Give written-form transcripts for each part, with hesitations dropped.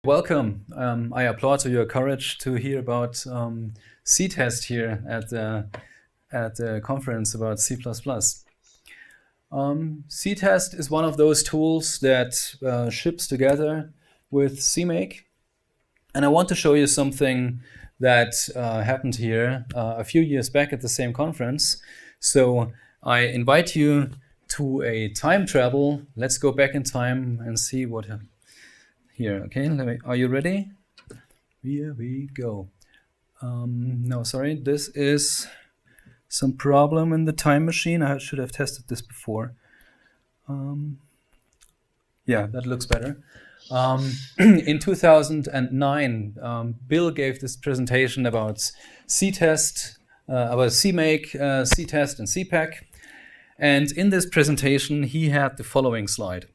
Welcome. I applaud to your courage to hear about CTest here at the conference about C++. CTest is one of those tools that ships together with CMake. And I want to show you something that happened here a few years back at the same conference. So I invite you to a time travel. Let's go back in time and see what happened. Here, okay, are you ready? Here we go. No, sorry, this is some problem in the time machine. I should have tested this before. Yeah, that looks better. In 2009, Bill gave this presentation about CTest, about CMake, CTest, and CPAC. And in this presentation, he had the following slide.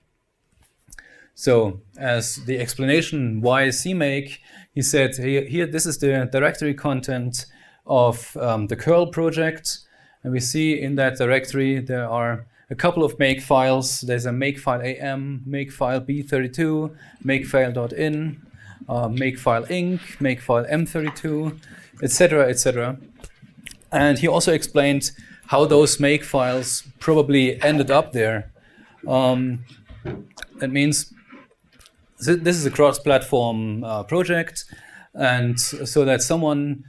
So as the explanation why CMake, he said, here, this is the directory content of the curl project. And we see in that directory, there are a couple of make files. There's a makefile AM, makefile B32, makefile.in, makefile inc, makefile M32, etc., etc. And he also explained how those make files probably ended up there. That means this is a cross-platform project, and so that someone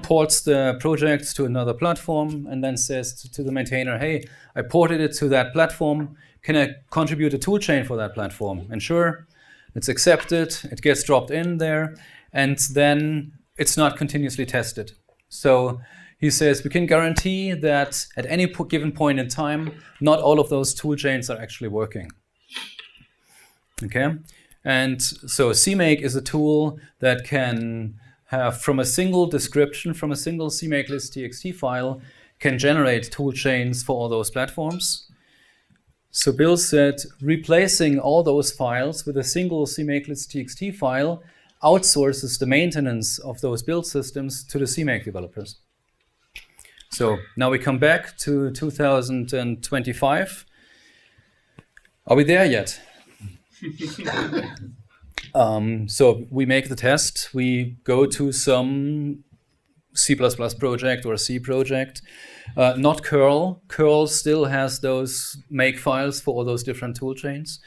ports the project to another platform and then says to the maintainer, hey, I ported it to that platform. Can I contribute a toolchain for that platform? And sure, it's accepted. It gets dropped in there, and then it's not continuously tested. So he says we can guarantee that at any given point in time, not all of those toolchains are actually working. Okay. And so CMake is a tool that can have, from a single description, from a single CMake list.txt file, can generate tool chains for all those platforms. So Bill said replacing all those files with a single CMake list.txt file outsources the maintenance of those build systems to the CMake developers. So now we come back to 2025. Are we there yet? So we make the test, we go to some C++ project or a C project, not curl. Curl still has those make files for all those different tool chains.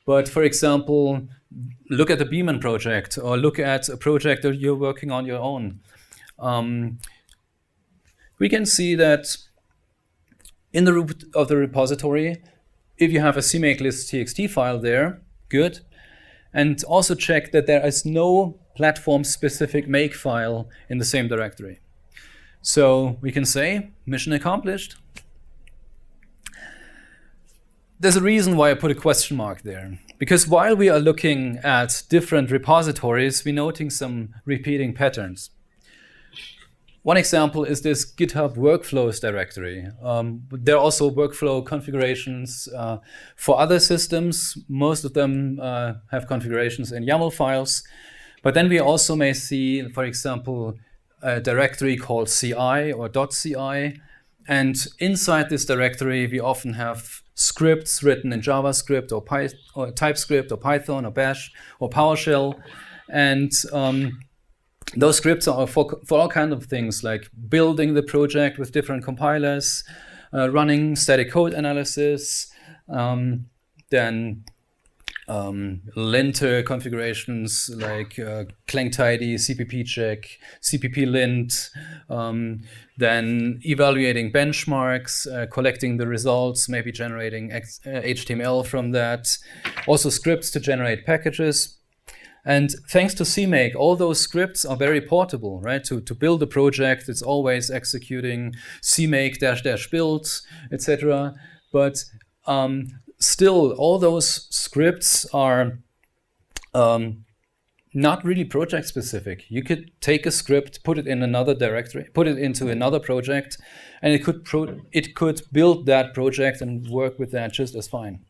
But for example, look at the Beeman project or look at a project that you're working on your own. We can see that in the root of the repository, if you have a CMake list.txt file there, good. And also check that there is no platform-specific make file in the same directory. So we can say, mission accomplished. There's a reason why I put a question mark there. Because while we are looking at different repositories, we're noting some repeating patterns. One example is this GitHub workflows directory. There are also workflow configurations for other systems. Most of them have configurations in YAML files. But then we also may see, for example, a directory called CI or .ci. And inside this directory, we often have scripts written in JavaScript or TypeScript or Python or Bash or PowerShell. And those scripts are for all kinds of things, like building the project with different compilers, running static code analysis, then linter configurations like clang tidy, CPP check, CPP lint, then evaluating benchmarks, collecting the results, maybe generating HTML from that, also scripts to generate packages. And thanks to CMake, all those scripts are very portable, right? To build a project, it's always executing CMake --build, etc. But still, all those scripts are not really project specific. You could take a script, put it in another directory, put it into another project, and it could build that project and work with that just as fine.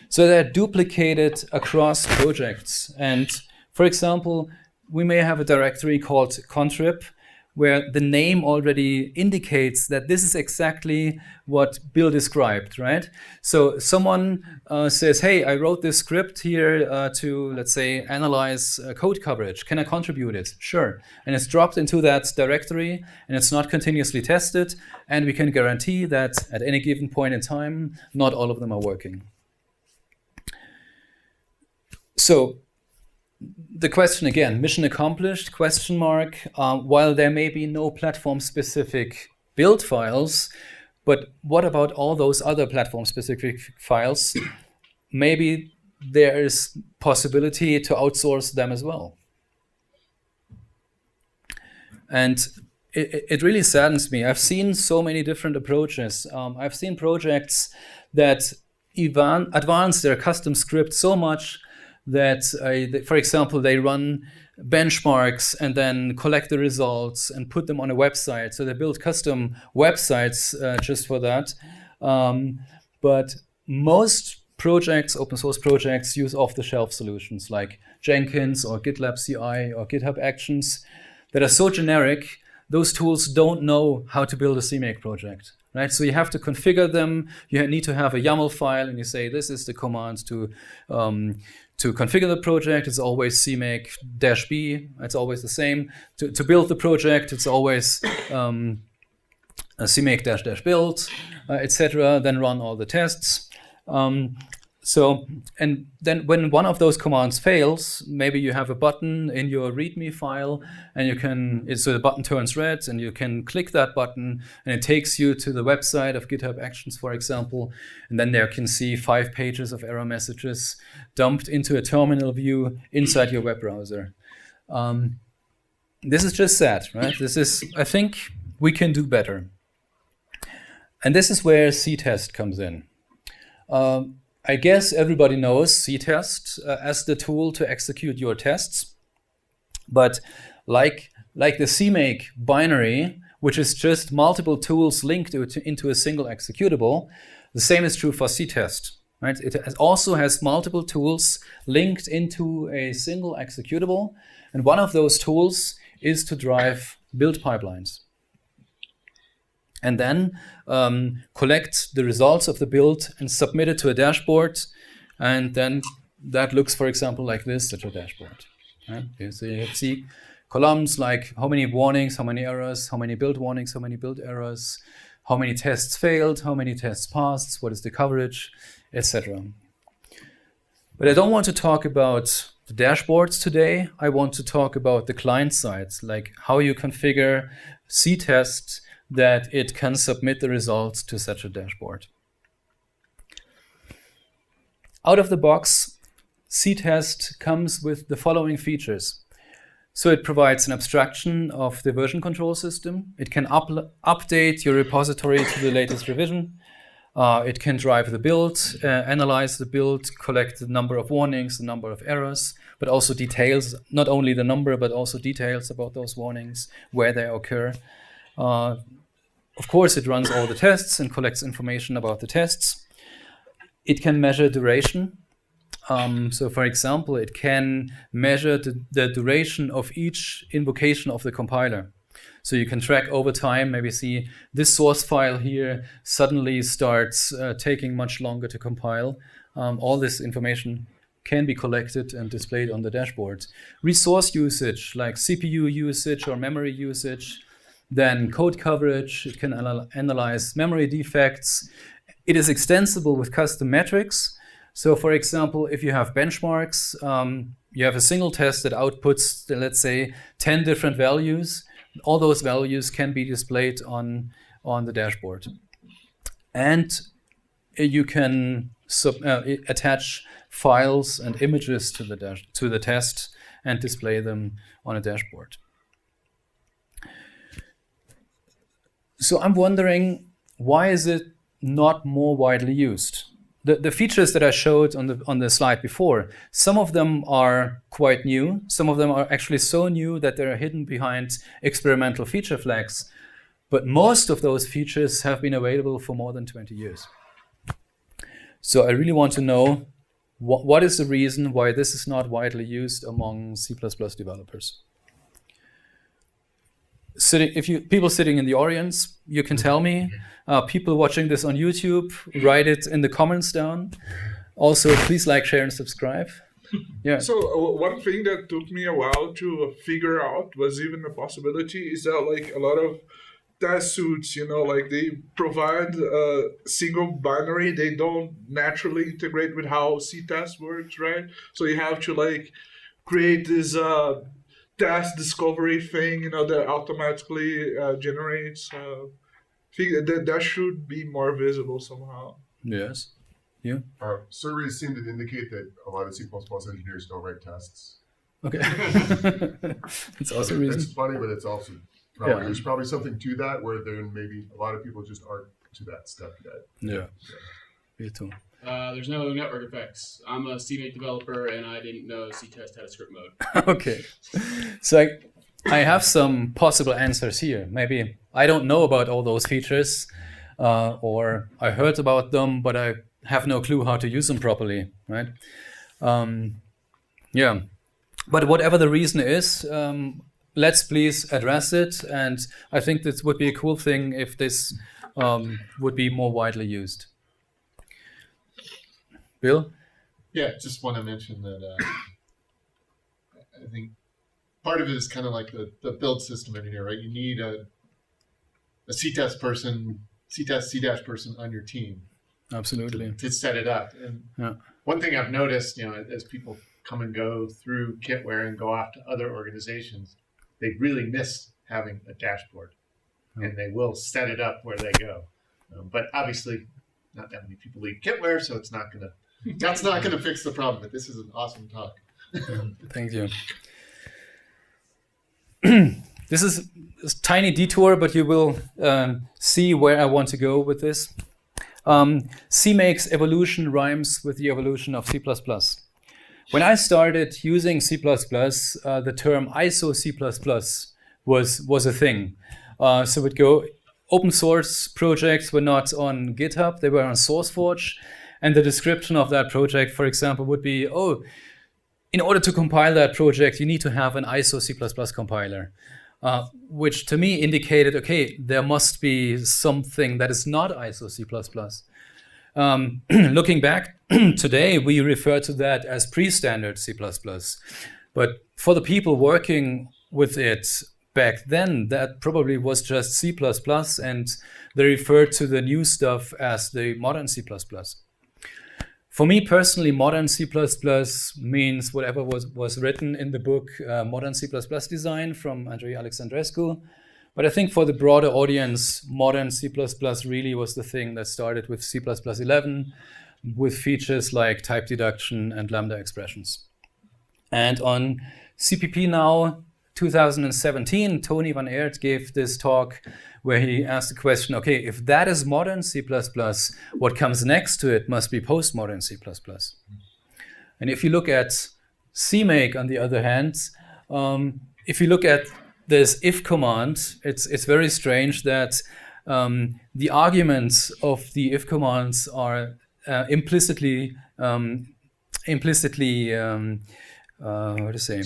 So they're duplicated across projects. And for example, we may have a directory called contrib, where the name already indicates that this is exactly what Bill described, right? So someone says, hey, I wrote this script here to, let's say, analyze code coverage. Can I contribute it? Sure. And it's dropped into that directory, and it's not continuously tested, and we can guarantee that at any given point in time, not all of them are working. So the question again, mission accomplished, question mark. While there may be no platform-specific build files, but what about all those other platform-specific files? Maybe there is possibility to outsource them as well. And it really saddens me. I've seen so many different approaches. I've seen projects that advance their custom script so much that, for example, they run benchmarks and then collect the results and put them on a website. So they build custom websites just for that. But most projects, open source projects, use off-the-shelf solutions like Jenkins or GitLab CI or GitHub Actions that are so generic, those tools don't know how to build a CMake project. Right, so you have to configure them. You need to have a YAML file, and you say this is the command to configure the project. It's always CMake-B. It's always the same. To build the project, it's always CMake-build, etc. Then run all the tests. And then when one of those commands fails, maybe you have a button in your README file, and so the button turns red, and you can click that button, and it takes you to the website of GitHub Actions, for example, and then there can see 5 pages of error messages dumped into a terminal view inside your web browser. This is just sad, right? I think we can do better. And this is where CTest comes in. I guess everybody knows CTest as the tool to execute your tests. But like the CMake binary, which is just multiple tools linked into a single executable, the same is true for CTest. Right? It also has multiple tools linked into a single executable. And one of those tools is to drive build pipelines. And then collect the results of the build and submit it to a dashboard. And then that looks, for example, like this at your dashboard. Right? Okay, so you see columns like how many warnings, how many errors, how many build warnings, how many build errors, how many tests failed, how many tests passed, what is the coverage, etc. But I don't want to talk about the dashboards today. I want to talk about the client side, like how you configure CTest that it can submit the results to such a dashboard. Out of the box, CTest comes with the following features. So it provides an abstraction of the version control system. It can update your repository to the latest revision. It can drive the build, analyze the build, collect the number of warnings, the number of errors, but also details, not only the number, but also details about those warnings, where they occur. Of course, it runs all the tests and collects information about the tests. It can measure duration. So for example, it can measure the duration of each invocation of the compiler. So you can track over time, maybe see this source file here suddenly starts taking much longer to compile. All this information can be collected and displayed on the dashboard. Resource usage, like CPU usage or memory usage. Then code coverage, it can analyze memory defects. It is extensible with custom metrics. So for example, if you have benchmarks, you have a single test that outputs, let's say, 10 different values. All those values can be displayed on the dashboard. And you can attach files and images to the test and display them on a dashboard. So I'm wondering, why is it not more widely used? The features that I showed on the slide before, some of them are quite new. Some of them are actually so new that they're hidden behind experimental feature flags. But most of those features have been available for more than 20 years. So I really want to know what is the reason why this is not widely used among C++ developers. people sitting in the audience, you can tell me. People watching this on YouTube, write it in the comments down. Also, please like, share, and subscribe. Yeah. So one thing that took me a while to figure out was even a possibility is that like a lot of test suits, like they provide a single binary. They don't naturally integrate with how CTest works, right? So you have to like create this test discovery thing, that automatically generates. That should be more visible somehow. Yes. Yeah. Surveys seem to indicate that a lot of C++ engineers don't write tests. Okay. It's also a reason. It's funny, but it's also probably there's probably something to that where there maybe a lot of people just aren't to that step yet. Yeah. Me too. There's no network effects. I'm a CMake developer, and I didn't know CTest had a script mode. Okay. So I have some possible answers here. Maybe I don't know about all those features, or I heard about them, but I have no clue how to use them properly, right? Yeah. But whatever the reason is, let's please address it. And I think this would be a cool thing if this would be more widely used. Bill? Yeah, just want to mention that I think part of it is kind of like the build system engineer, right? You need a CTest person, C-dash person on your team. Absolutely. To set it up. And one thing I've noticed, as people come and go through Kitware and go off to other organizations, they really miss having a dashboard, and they will set it up where they go. But obviously, not that many people leave Kitware, so that's not gonna fix the problem. But this is an awesome talk. Thank you. This is a tiny detour, but you will see where I want to go with this. CMake's evolution rhymes with the evolution of C++. When I started using C++, the term ISO C++ was a thing. So we'd go, open source projects were not on GitHub, they were on SourceForge. And the description of that project, for example, would be, in order to compile that project, you need to have an ISO C++ compiler. Which to me indicated, okay, there must be something that is not ISO C++. Looking back, today we refer to that as pre-standard C++. But for the people working with it back then, that probably was just C++, and they referred to the new stuff as the modern C++. For me personally, modern C++ means whatever was written in the book Modern C++ Design from Andrei Alexandrescu. But I think for the broader audience, modern C++ really was the thing that started with C++ 11 with features like type deduction and lambda expressions. And on CPP Now 2017, Tony Van Aert gave this talk where he asked the question, okay, if that is modern C++, what comes next to it must be postmodern C++. And if you look at CMake, on the other hand, if you look at this if command, it's very strange that the arguments of the if commands are implicitly what to say?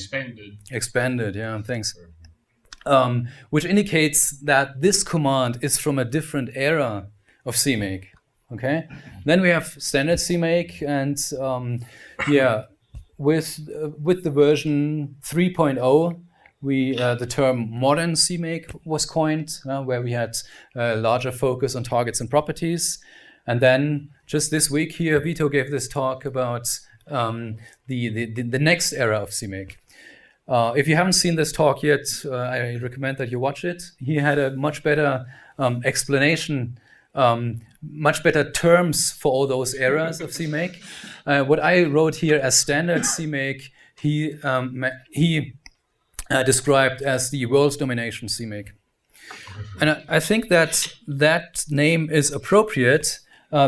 Expanded, yeah, thanks. Which indicates that this command is from a different era of CMake. Okay, then we have standard CMake, and with the version 3.0, the term modern CMake was coined, where we had a larger focus on targets and properties. And then just this week here, Vito gave this talk about the next era of CMake. If you haven't seen this talk yet, I recommend that you watch it. He had a much better explanation, much better terms for all those eras of CMake. What I wrote here as standard CMake, he described as the world domination CMake. And I think that name is appropriate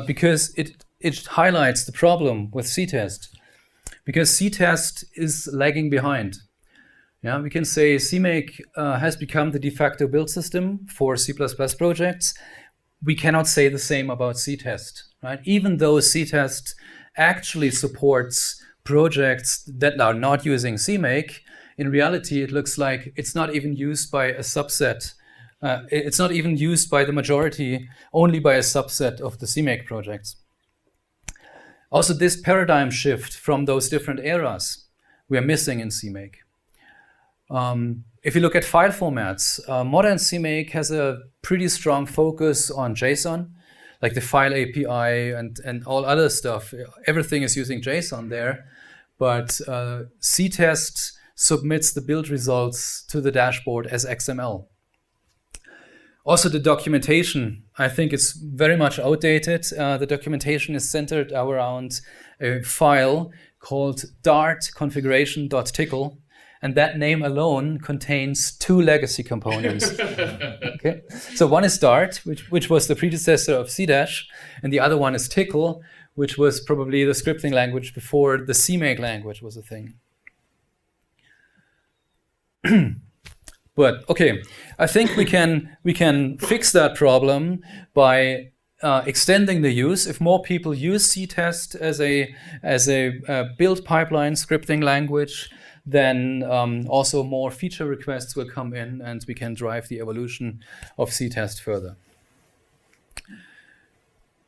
because it highlights the problem with CTest. Because CTest is lagging behind. Yeah, we can say CMake has become the de facto build system for C++ projects. We cannot say the same about CTest, right? Even though CTest actually supports projects that are not using CMake, in reality, it looks like it's not even used by a subset. It's not even used by the majority, only by a subset of the CMake projects. Also, this paradigm shift from those different eras we are missing in CMake. If you look at file formats, modern CMake has a pretty strong focus on JSON, like the file API and all other stuff. Everything is using JSON there, but CTest submits the build results to the dashboard as XML. Also, the documentation, I think it's very much outdated. The documentation is centered around a file called dart configuration.tcl, and that name alone contains 2 legacy components. Okay, so one is dart, which was the predecessor of C-, and the other one is tcl, which was probably the scripting language before the CMake language was a thing. But okay, I think we can fix that problem by extending the use. If more people use CTest as a build pipeline scripting language, then also more feature requests will come in, and we can drive the evolution of CTest further.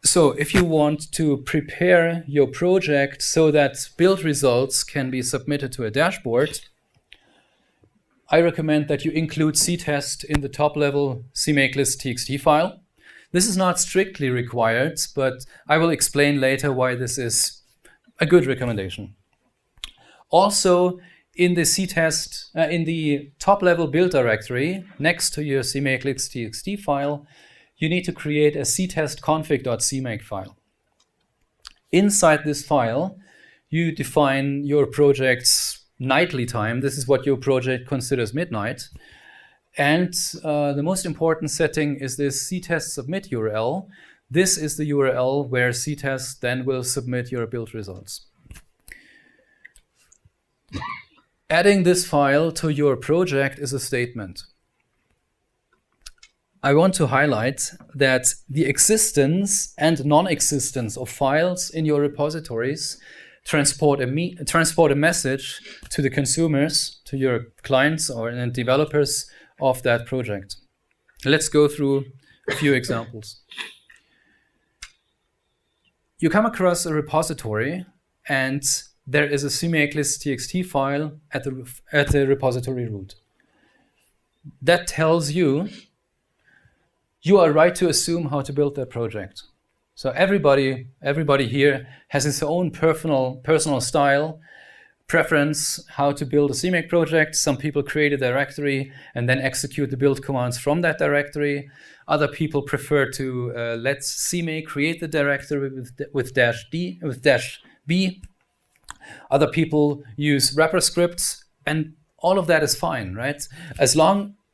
So if you want to prepare your project so that build results can be submitted to a dashboard, I recommend that you include CTest in the top-level CMake list.txt file. This is not strictly required, but I will explain later why this is a good recommendation. Also, in the CTest, in the top-level build directory, next to your CMake list.txt file, you need to create a ctest config.cmake file. Inside this file, you define your project's nightly time. This is what your project considers midnight. And the most important setting is this CTest submit URL. This is the URL where CTest then will submit your build results. Adding this file to your project is a statement. I want to highlight that the existence and non-existence of files in your repositories transport a message to the consumers, to your clients or developers of that project. Let's go through a few examples. You come across a repository and there is a CMake list.txt file at the repository root. That tells you are right to assume how to build that project. So everybody here has his own personal style, preference, how to build a CMake project. Some people create a directory and then execute the build commands from that directory. Other people prefer to let CMake create the directory with -b. Other people use wrapper scripts, and all of that is fine, right?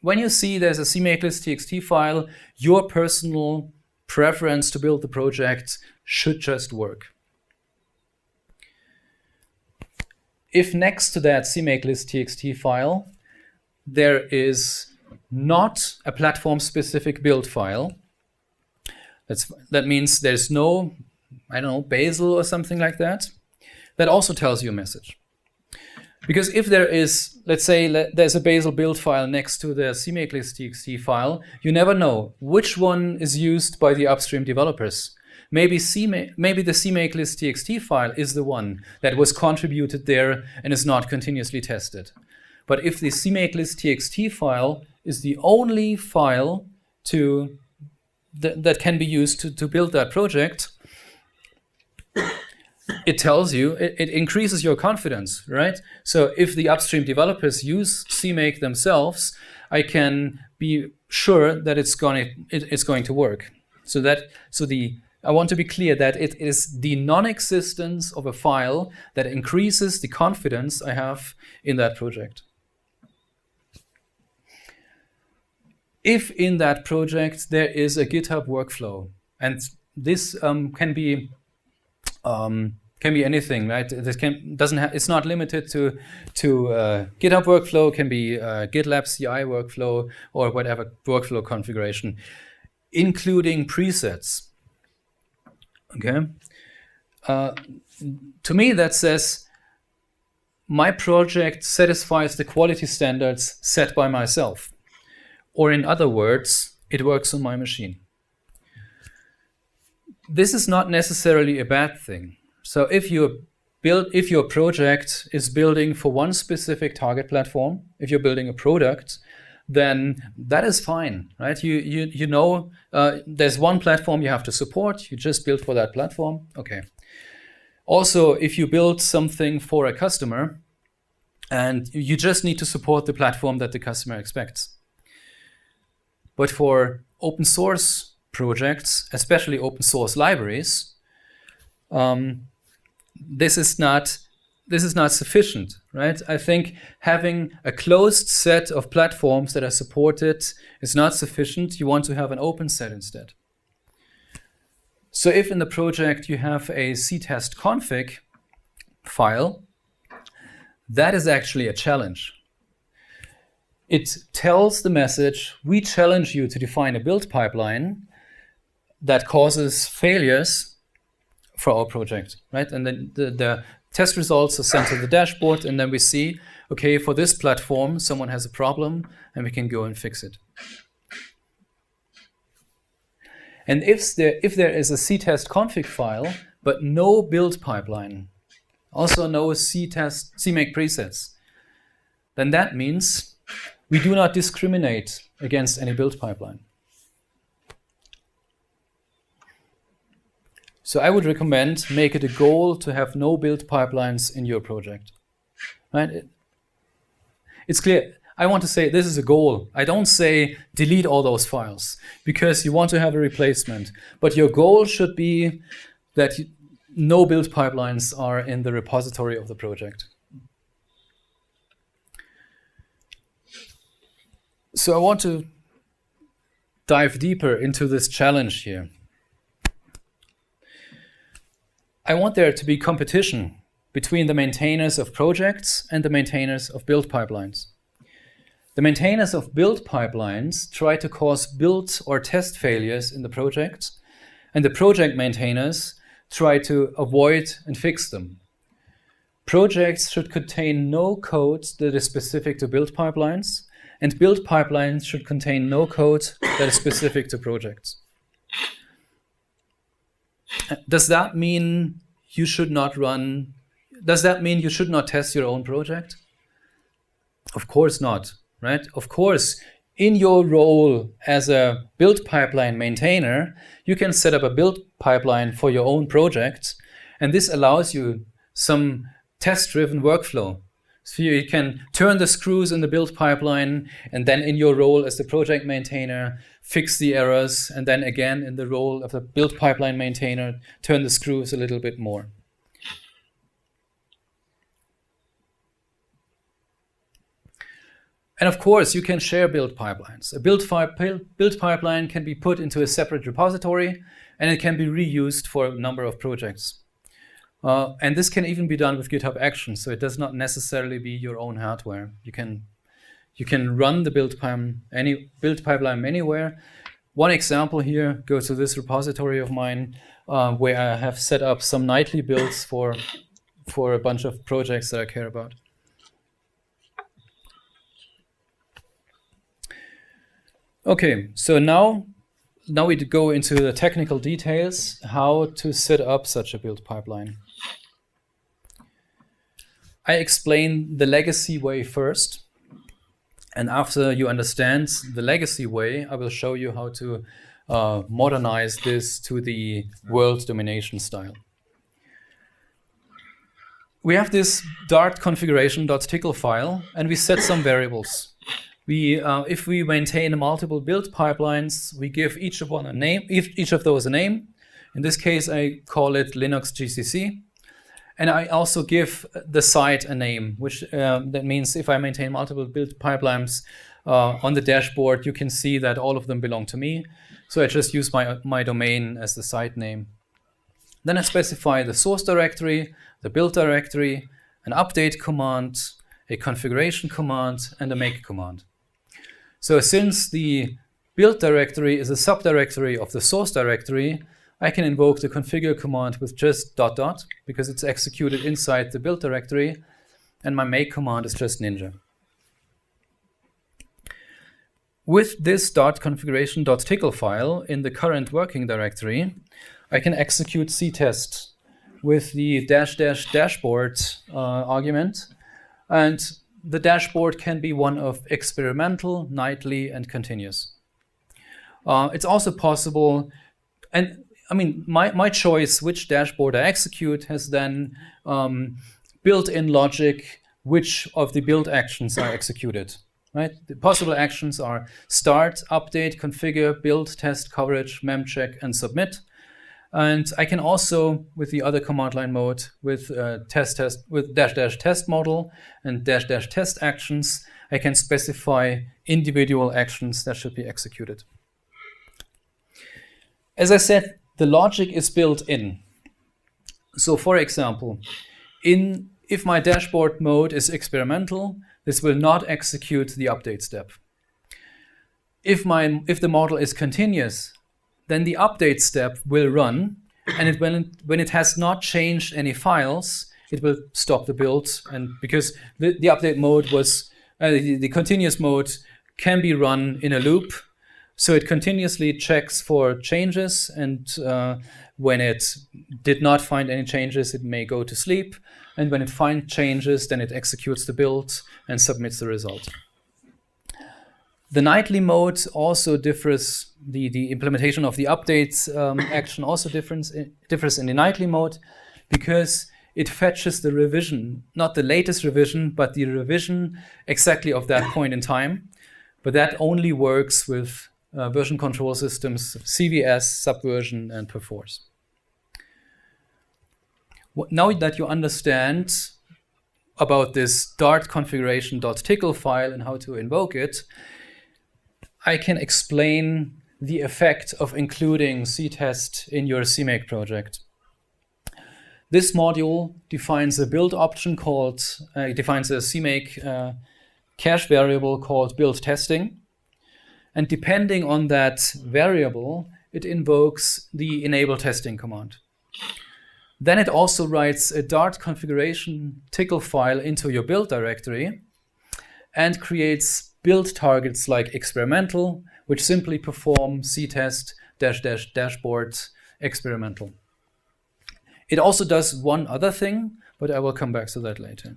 When you see there's a CMake list.txt file, your personal preference to build the project should just work. If next to that CMake list.txt file, there is not a platform-specific build file, that means there's no, Bazel or something like that, that also tells you a message. Because if there is, let's say there's a Bazel build file next to the CMake list.txt file, you never know which one is used by the upstream developers. Maybe the CMake list.txt file is the one that was contributed there and is not continuously tested. But if the CMake list.txt file is the only file that can be used to build that project, it tells you, it increases your confidence, right? So if the upstream developers use CMake themselves, I can be sure that it's going to work. I want to be clear that it is the non-existence of a file that increases the confidence I have in that project. If in that project there is a GitHub workflow, and this can be anything, right? It's not limited to GitHub workflow. Can be GitLab CI workflow or whatever workflow configuration, including presets. Okay. To me, that says my project satisfies the quality standards set by myself. Or in other words, it works on my machine. This is not necessarily a bad thing. So if your project is building for one specific target platform, if you're building a product, then that is fine, right? You know there's one platform you have to support. You just build for that platform. Okay. Also, if you build something for a customer, and you just need to support the platform that the customer expects. But for open source projects, especially open source libraries, this is not sufficient, right? I think having a closed set of platforms that are supported is not sufficient. You want to have an open set instead. So if in the project you have a CTest config file, that is actually a challenge. It tells the message, we challenge you to define a build pipeline that causes failures for our project, right? And then the test results are sent to the dashboard, and then we see, okay, for this platform, someone has a problem, and we can go and fix it. And if there is a CTest config file, but no build pipeline, also no CMake presets, then that means we do not discriminate against any build pipeline. So I would recommend make it a goal to have no build pipelines in your project. Right? It's clear. I want to say this is a goal. I don't say delete all those files because you want to have a replacement. But your goal should be that no build pipelines are in the repository of the project. So I want to dive deeper into this challenge here. I want there to be competition between the maintainers of projects and the maintainers of build pipelines. The maintainers of build pipelines try to cause build or test failures in the project, and the project maintainers try to avoid and fix them. Projects should contain no code that is specific to build pipelines, and build pipelines should contain no code that is specific to projects. Does that mean you should not test your own project? Of course not, right? Of course, in your role as a build pipeline maintainer, you can set up a build pipeline for your own project, and this allows you some test-driven workflow. So you can turn the screws in the build pipeline, and then in your role as the project maintainer, fix the errors, and then again in the role of the build pipeline maintainer, turn the screws a little bit more. And of course, you can share build pipelines. A build pipeline can be put into a separate repository, and it can be reused for a number of projects. And this can even be done with GitHub Actions, so it does not necessarily be your own hardware. You can run the build pipeline anywhere. One example here goes to this repository of mine, where I have set up some nightly builds for a bunch of projects that I care about. Okay, so now we go into the technical details, how to set up such a build pipeline. I explain the legacy way first, and after you understand the legacy way, I will show you how to modernize this to the world domination style. We have this dart configuration.tcl file, and we set some variables. If we maintain multiple build pipelines, we give each of those a name. In this case, I call it Linux GCC. And I also give the site a name, which that means if I maintain multiple build pipelines on the dashboard, you can see that all of them belong to me. So I just use my domain as the site name. Then I specify the source directory, the build directory, an update command, a configuration command, and a make command. So since the build directory is a subdirectory of the source directory, I can invoke the configure command with just ... because it's executed inside the build directory. and my make command is just Ninja. With this .configuration.tcl file in the current working directory, I can execute CTest with the --dashboard argument, and the dashboard can be one of experimental, nightly, and continuous. It's also possible, and I mean, my choice which dashboard I execute has then built-in logic which of the build actions are executed. Right? The possible actions are start, update, configure, build, test, coverage, memcheck, and submit. And I can also, with the other command line mode, with with --test model and --test actions, I can specify individual actions that should be executed. As I said, the logic is built in. So, for example, if my dashboard mode is experimental, this will not execute the update step. If the model is continuous, then the update step will run, and when it has not changed any files, it will stop the build. And because the update mode was the continuous mode can be run in a loop, so it continuously checks for changes, and when it did not find any changes, it may go to sleep. And when it finds changes, then it executes the build and submits the result. The nightly mode also differs. The implementation of the updates action also differs in the nightly mode, because it fetches the revision, not the latest revision, but the revision exactly of that point in time. But that only works with version control systems, CVS, Subversion, and Perforce. Now that you understand about this .configuration.tcl file and how to invoke it, I can explain the effect of including CTest in your CMake project. This module defines a build option defines a CMake cache variable called build testing. And depending on that variable, it invokes the enable testing command. Then it also writes a .configuration.tcl file into your build directory and creates build targets like experimental, which simply perform CTest --dashboard experimental. It also does one other thing, but I will come back to that later.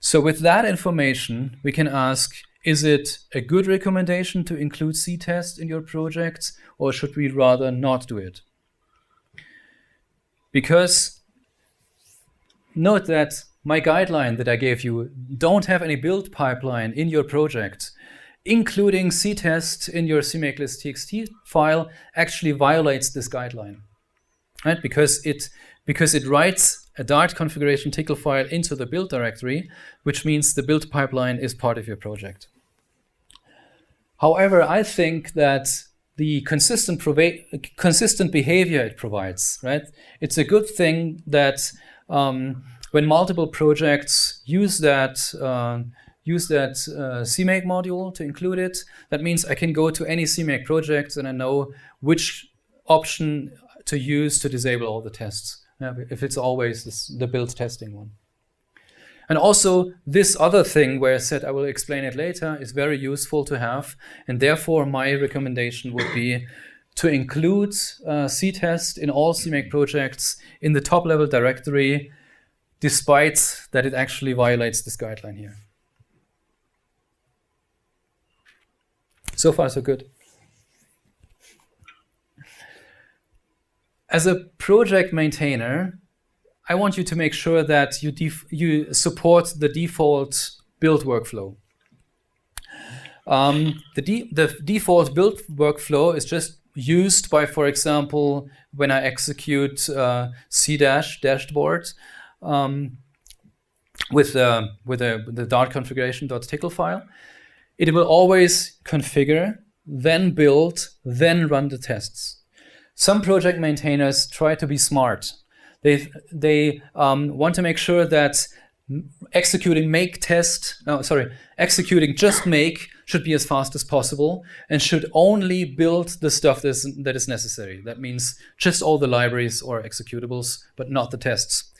So with that information, we can ask, is it a good recommendation to include CTest in your project, or should we rather not do it? Because note that my guideline that I gave you, don't have any build pipeline in your project, including CTest in your CMake list txt file actually violates this guideline, right? Because it writes a .configuration.tcl file into the build directory, which means the build pipeline is part of your project. However, I think that the consistent behavior it provides, right? It's a good thing that when multiple projects use that CMake module to include it, that means I can go to any CMake project and I know which option to use to disable all the tests, if it's always the build testing one. And also, this other thing where I said I will explain it later is very useful to have, and therefore my recommendation would be to include CTest in all CMake projects in the top-level directory, despite that it actually violates this guideline here. So far, so good. As a project maintainer, I want you to make sure that you support the default build workflow. The default build workflow is just used by, for example, when I execute c-dashboard with the .configuration.tcl file. It will always configure, then build, then run the tests. Some project maintainers try to be smart. They want to make sure that executing just make should be as fast as possible and should only build the stuff that is necessary. That means just all the libraries or executables, but not the tests.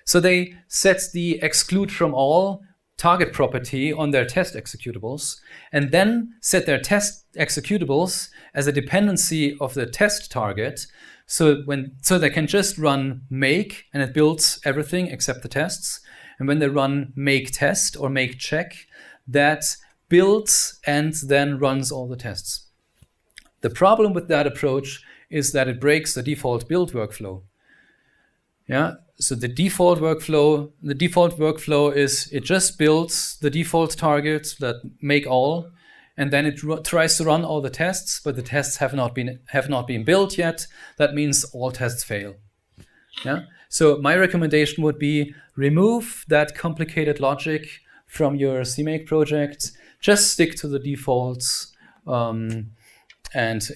So they set the exclude from all target property on their test executables, and then set their test executables as a dependency of the test target. So they can just run make, and it builds everything except the tests. And when they run make test or make check, that builds and then runs all the tests. The problem with that approach is that it breaks the default build workflow. Yeah. So the default workflow is it just builds the default target that make all, and then it tries to run all the tests, but the tests have not been built yet. That means all tests fail. Yeah. So my recommendation would be remove that complicated logic from your CMake project. Just stick to the defaults, and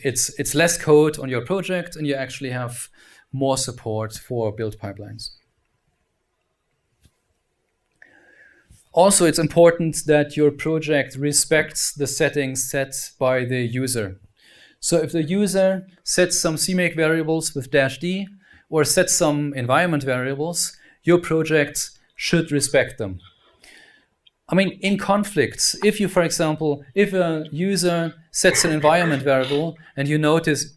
it's less code on your project, and you actually have more support for build pipelines. Also, it's important that your project respects the settings set by the user. So if the user sets some CMake variables with -d or sets some environment variables, your project should respect them. I mean, in conflicts, if you, for example, if a user sets an environment variable and you notice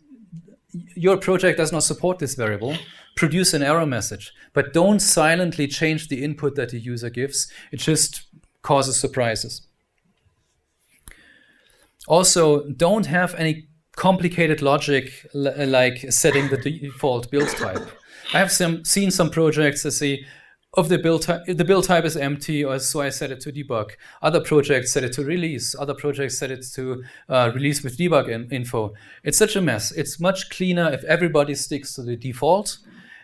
your project does not support this variable, produce an error message, but don't silently change the input that the user gives. It just causes surprises. Also, don't have any complicated logic like setting the default build type. I have seen some projects that say, of the build type is empty, or so I set it to debug. Other projects set it to release. Other projects set it to release with debug info. It's such a mess. It's much cleaner if everybody sticks to the default,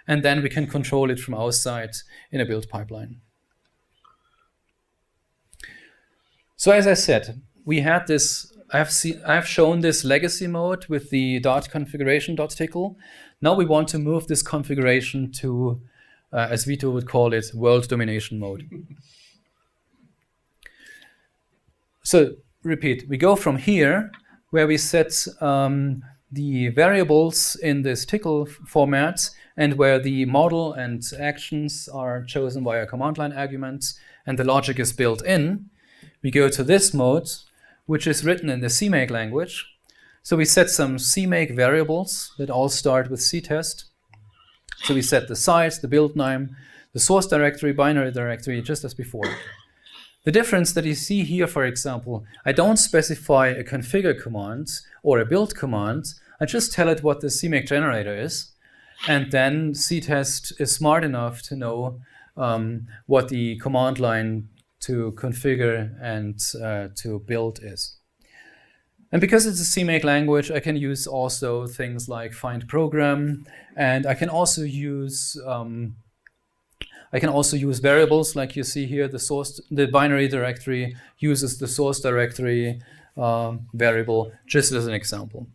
and then we can control it from our side in a build pipeline. So as I said, we had this. I've shown this legacy mode with the .configuration.tcl. Now we want to move this configuration to, as Vito would call it, world domination mode. So repeat, we go from here, where we set the variables in this tcl format, and where the model and actions are chosen via command line arguments, and the logic is built in. We go to this mode, which is written in the CMake language. So we set some CMake variables that all start with CTest. So we set the size, the build name, the source directory, binary directory, just as before. The difference that you see here, for example, I don't specify a configure command or a build command. I just tell it what the CMake generator is. And then CTest is smart enough to know what the command line to configure and to build is. And because it's a CMake language, I can use also things like find program, and I can also use variables like you see here. The binary directory uses the source directory variable, just as an example.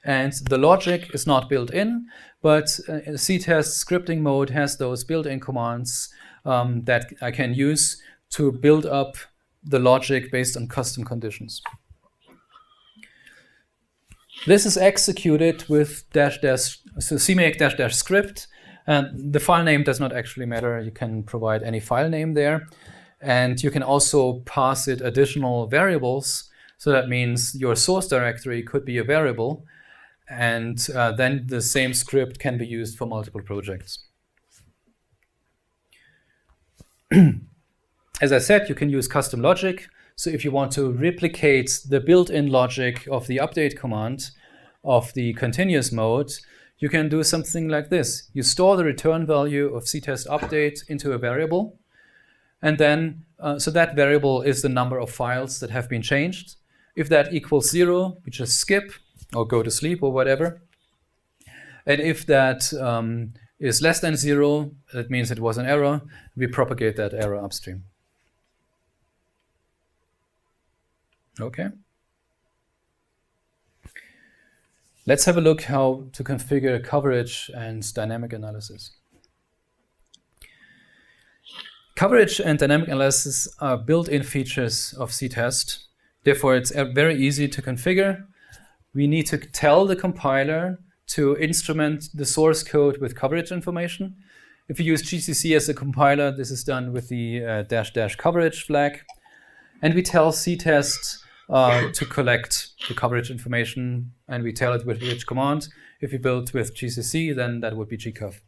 And the logic is not built in, but CTest scripting mode has those built-in commands that I can use to build up the logic based on custom conditions. This is executed with so CMake -script, and the file name does not actually matter. You can provide any file name there, and you can also pass it additional variables. So that means your source directory could be a variable, and then the same script can be used for multiple projects. As I said, you can use custom logic. So if you want to replicate the built-in logic of the update command of the continuous mode, you can do something like this. You store the return value of CTest update into a variable. And then, so that variable is the number of files that have been changed. If that equals 0, we just skip or go to sleep or whatever. And if that is less than 0, that means it was an error. We propagate that error upstream. Okay. Let's have a look how to configure coverage and dynamic analysis. Coverage and dynamic analysis are built-in features of CTest. Therefore, it's very easy to configure. We need to tell the compiler to instrument the source code with coverage information. if you use GCC as a compiler, this is done with the -- coverage flag. And we tell CTest to collect the coverage information, and we tell it with which command. If you build with GCC, then that would be gcov.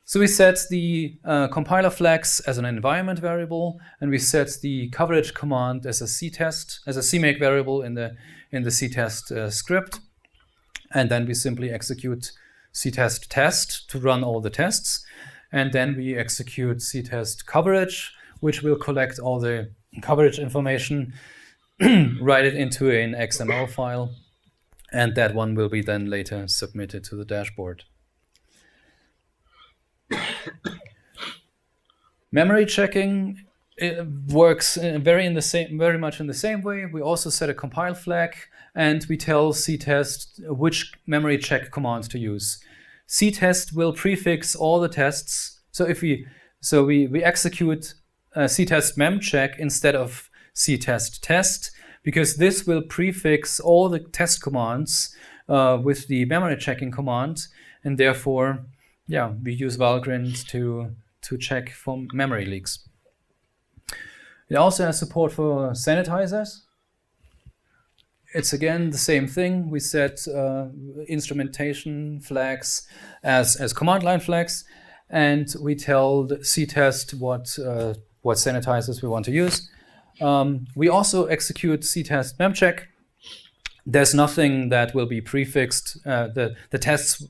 So we set the compiler flags as an environment variable, and we set the coverage command as a CTest, as a CMake variable in the CTest script. And then we simply execute CTest test to run all the tests. And then we execute CTest coverage, which will collect all the coverage information, write it into an XML file, and that one will be then later submitted to the dashboard. Memory checking, it works very much in the same way. We also set a compile flag, and we tell CTest which memory check command to use. CTest will prefix all the tests. So we execute CTest memcheck instead of CTest test, because this will prefix all the test commands with the memory checking command, and therefore, we use Valgrind to check for memory leaks. It also has support for sanitizers. It's again the same thing. We set instrumentation flags as command line flags, and we tell the CTest what sanitizers we want to use. We also execute CTest memcheck. There's nothing that will be prefixed. The tests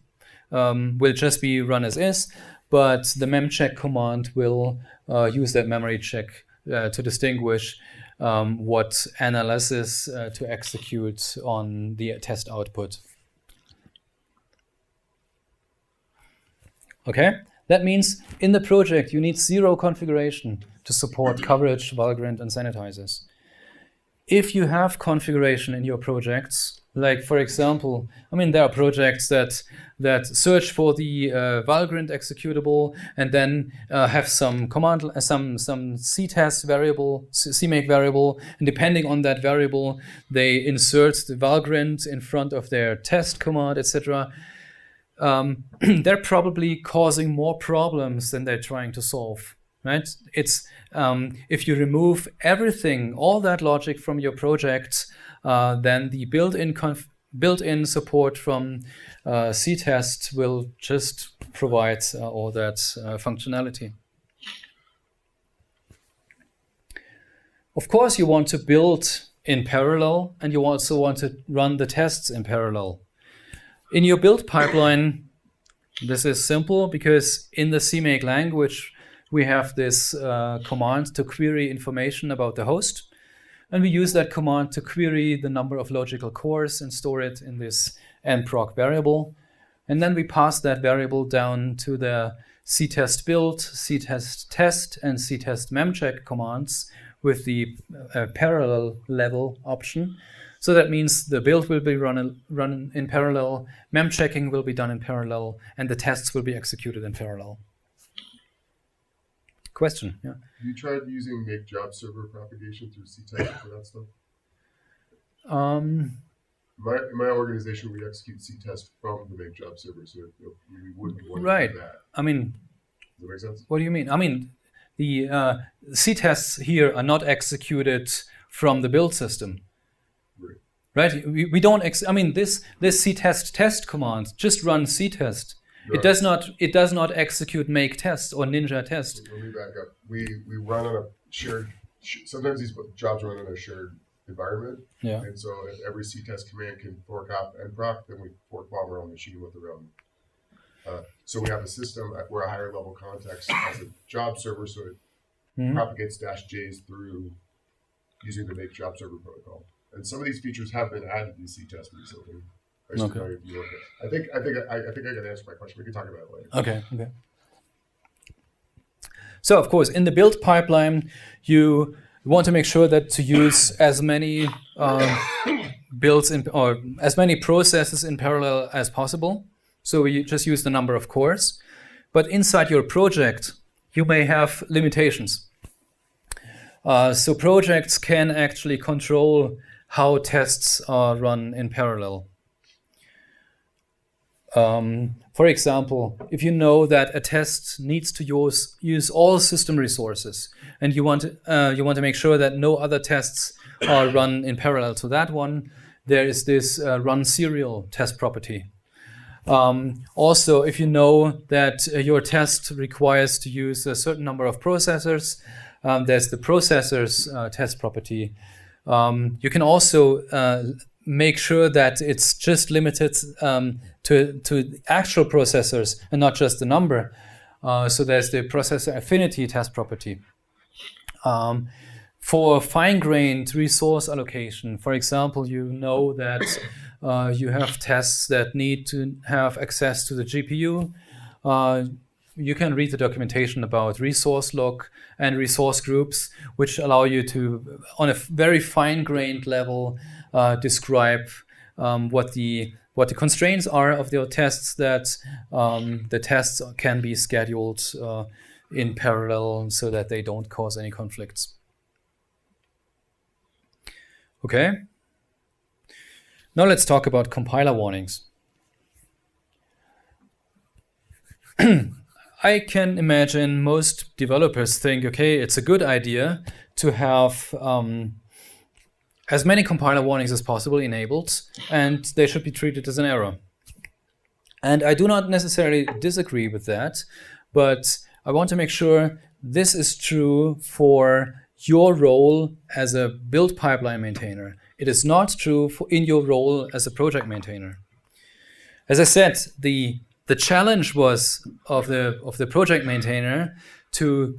will just be run as is, but the memcheck command will use that memory check to distinguish what analysis to execute on the test output. Okay, that means in the project you need 0 configuration to support coverage, Valgrind, and sanitizers. If you have configuration in your projects, like for example, there are projects that search for the Valgrind executable and then have some CTest variable, CMake variable, and depending on that variable, they insert the Valgrind in front of their test command, etc. They're probably causing more problems than they're trying to solve. Right? It's if you remove everything, all that logic from your project, then the built-in support from CTest will just provide all that functionality. Of course, you want to build in parallel, and you also want to run the tests in parallel. In your build pipeline, this is simple because in the CMake language, we have this command to query information about the host. And we use that command to query the number of logical cores and store it in this nproc variable. And then we pass that variable down to the CTest build, CTest test, and CTest memcheck commands with the parallel level option. So that means the build will be run in parallel, memchecking will be done in parallel, and the tests will be executed in parallel. Question, yeah. Have you tried using make job server propagation through CTest for that stuff? Um, In my organization, we execute CTest from the make job server, so we wouldn't want Right. to do that. Does that make sense? What do you mean? The CTests here are not executed from the build system. Right? We don't. This CTest test command just runs CTest. Right. It does not execute make test or ninja test. Let me back up. We run on a shared. Sometimes these jobs run in a shared environment. Yeah. And so if every CTest command can fork out nproc, then we fork bomb our own machine with our own. So we have a system where a higher level context has a job server, so it propagates -Js through using the make job server protocol. And some of these features have been added to CTest recently. Okay. I think I got to answer my question. We can talk about it later. Okay. So of course, in the build pipeline, you want to make sure that to use as many builds or as many processes in parallel as possible. So you just use the number of cores. But inside your project, you may have limitations. So projects can actually control how tests are run in parallel. For example, if you know that a test needs to use all system resources, and you want to make sure that no other tests are run in parallel to that one, there is this run serial test property. Also, if you know that your test requires to use a certain number of processors, there's the processors test property. You can also make sure that it's just limited to actual processors and not just the number. So there's the processor affinity test property. For fine-grained resource allocation, for example, you know that you have tests that need to have access to the GPU. You can read the documentation about resource lock and resource groups, which allow you to, on a very fine-grained level, describe what the constraints are of the tests, that the tests can be scheduled in parallel so that they don't cause any conflicts. Okay. Now let's talk about compiler warnings. I can imagine most developers think, okay, it's a good idea to have as many compiler warnings as possible enabled, and they should be treated as an error. And I do not necessarily disagree with that, but I want to make sure this is true for your role as a build pipeline maintainer. It is not true in your role as a project maintainer. As I said, the challenge was of the project maintainer to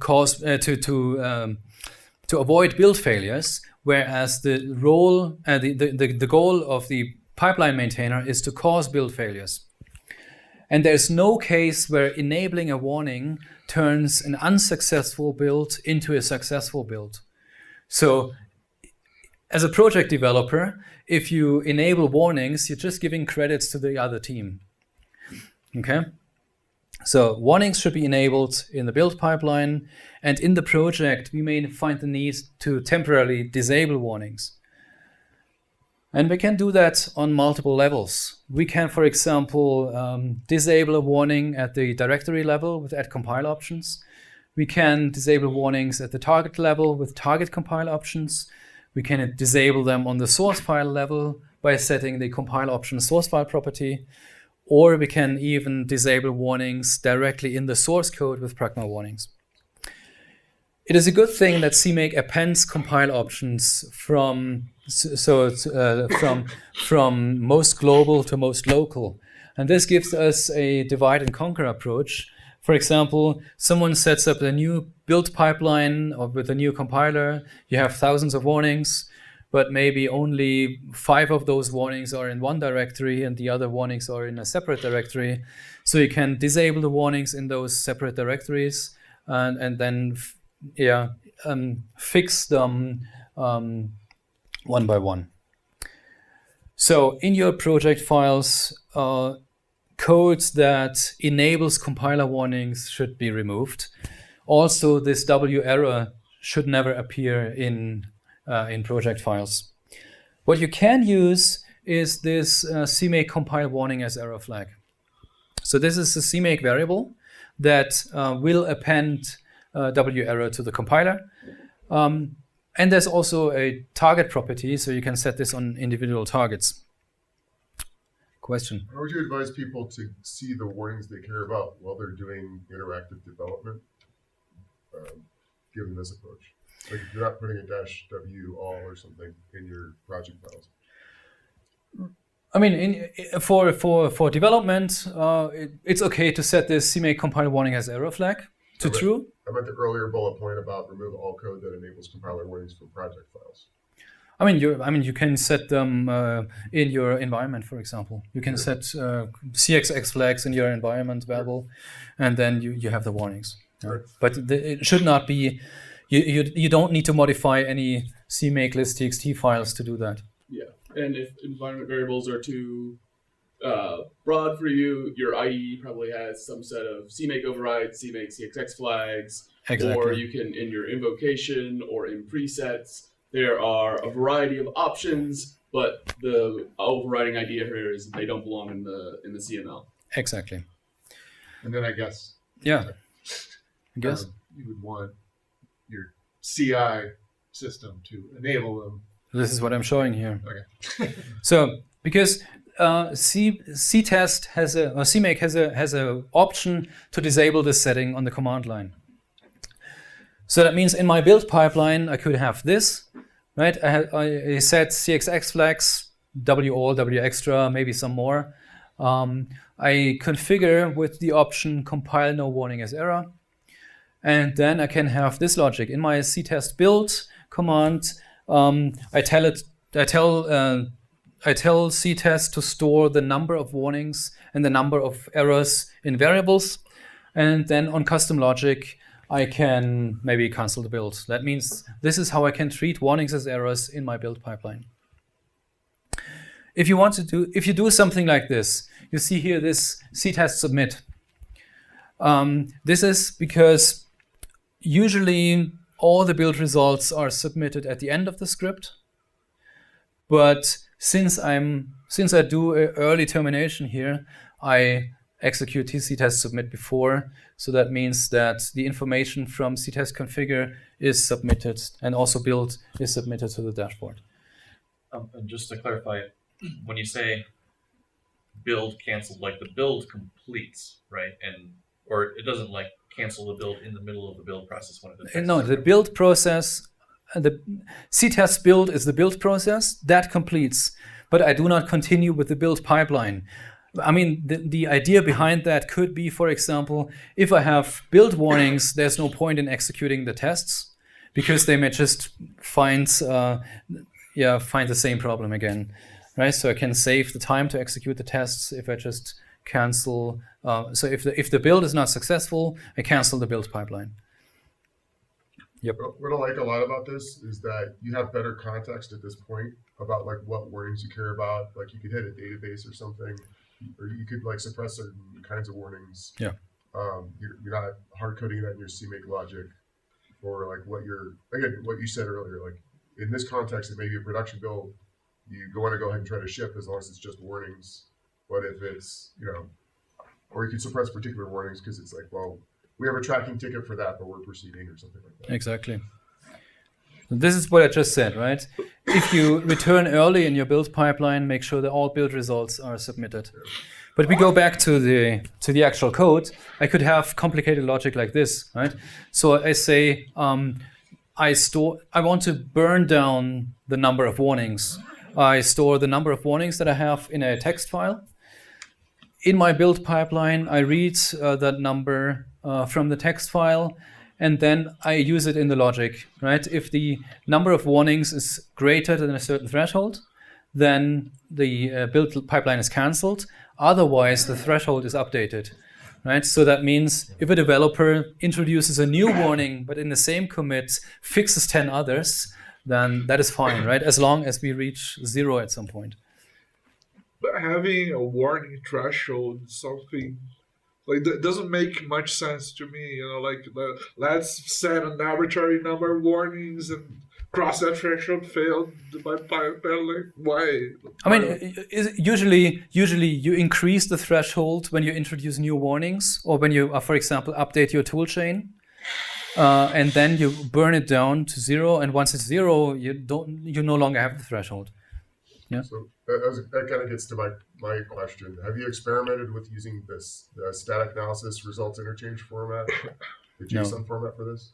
avoid build failures, whereas the role the goal of the pipeline maintainer is to cause build failures. And there's no case where enabling a warning turns an unsuccessful build into a successful build. So as a project developer, if you enable warnings, you're just giving credits to the other team. Okay? So warnings should be enabled in the build pipeline, and in the project, we may find the need to temporarily disable warnings. And we can do that on multiple levels. We can, for example, disable a warning at the directory level with add compile options. We can disable warnings at the target level with target compile options. We can disable them on the source file level by setting the compile option source file property. Or we can even disable warnings directly in the source code with pragma warnings. It is a good thing that CMake appends compile options from most global to most local. And this gives us a divide and conquer approach. For example, someone sets up a new build pipeline or with a new compiler. You have thousands of warnings, but maybe only 5 of those warnings are in one directory and the other warnings are in a separate directory. So you can disable the warnings in those separate directories and then fix them one by one. So in your project files, code that enables compiler warnings should be removed. Also, this W error should never appear in project files. What you can use is this CMake compile warning as error flag. So this is a CMake variable that will append W error to the compiler. And there's also a target property, so you can set this on individual targets. Question? How would you advise people to see the warnings they care about while they're doing interactive development, given this approach? Like if you're not putting a -W all or something in your project files. I mean, for development, it's okay to set this CMake compile warning as error flag to true. I meant the earlier bullet point about remove all code that enables compiler warnings from project files. I mean, you can set them in your environment, for example. You can set CXX flags in your environment variable, and then you have the warnings. Right. But it should not be. You don't need to modify any CMake list txt files to do that. Yeah, and if environment variables are too broad for you, your IDE probably has some set of CMake overrides, CMake CXX flags, Exactly. or you can, in your invocation or in presets, there are a variety of options, but the overriding idea here is they don't belong in the CML. Exactly. And then I guess Yeah. I guess. you would want your CI system to enable them. This is what I'm showing here. Okay. So because CTest has a, or CMake has a option to disable this setting on the command line. So that means in my build pipeline I could have this, right? I set CXX flags, W all, W extra, maybe some more. I configure with the option compile no warning as error, and then I can have this logic in my CTest build command. I tell CTest to store the number of warnings and the number of errors in variables, and then on custom logic I can maybe cancel the build. That means this is how I can treat warnings as errors in my build pipeline. If you do something like this, you see here this CTest submit. This is because usually all the build results are submitted at the end of the script. But since I do an early termination here, I execute CTest submit before. So that means that the information from CTest configure is submitted, and also build is submitted to the dashboard. And just to clarify, when you say build canceled, like the build completes, right? Or it doesn't like cancel the build in the middle of the build process when it affects. No, the build process, the CTest build is the build process that completes, but I do not continue with the build pipeline. I mean, the idea behind that could be, for example, if I have build warnings, there's no point in executing the tests because they may just find the same problem again, right? So I can save the time to execute the tests if I just cancel. So if the build is not successful, I cancel the build pipeline. Yep. What I like a lot about this is that you have better context at this point about like what warnings you care about. Like you could hit a database or something, or you could like suppress certain kinds of warnings. Yeah. You're not hard coding that in your CMake logic, or like what you said earlier. Like in this context, it may be a production build. You want to go ahead and try to ship as long as it's just warnings. But if it's or you can suppress particular warnings because it's like, well, we have a tracking ticket for that, but we're proceeding or something like that. Exactly. This is what I just said, right? If you return early in your build pipeline, make sure that all build results are submitted. Yeah. But we go back to the actual code. I could have complicated logic like this, right? So I say I want to burn down the number of warnings. I store the number of warnings that I have in a text file. In my build pipeline, I read that number from the text file, and then I use it in the logic, right? If the number of warnings is greater than a certain threshold, then the build pipeline is canceled. Otherwise, the threshold is updated, right? So that means if a developer introduces a new warning, but in the same commit fixes 10 others, then that is fine, right? As long as we reach 0 at some point. But having a warning threshold is something like that doesn't make much sense to me. Like let's set an arbitrary number of warnings and cross that threshold, failed by pipeline. Why? I mean, usually you increase the threshold when you introduce new warnings, or when you, for example, update your toolchain, and then you burn it down to 0. And once it's 0, you no longer have the threshold. Yeah. So that kind of gets to my question. Have you experimented with using this static analysis results interchange format, the JSON format for this?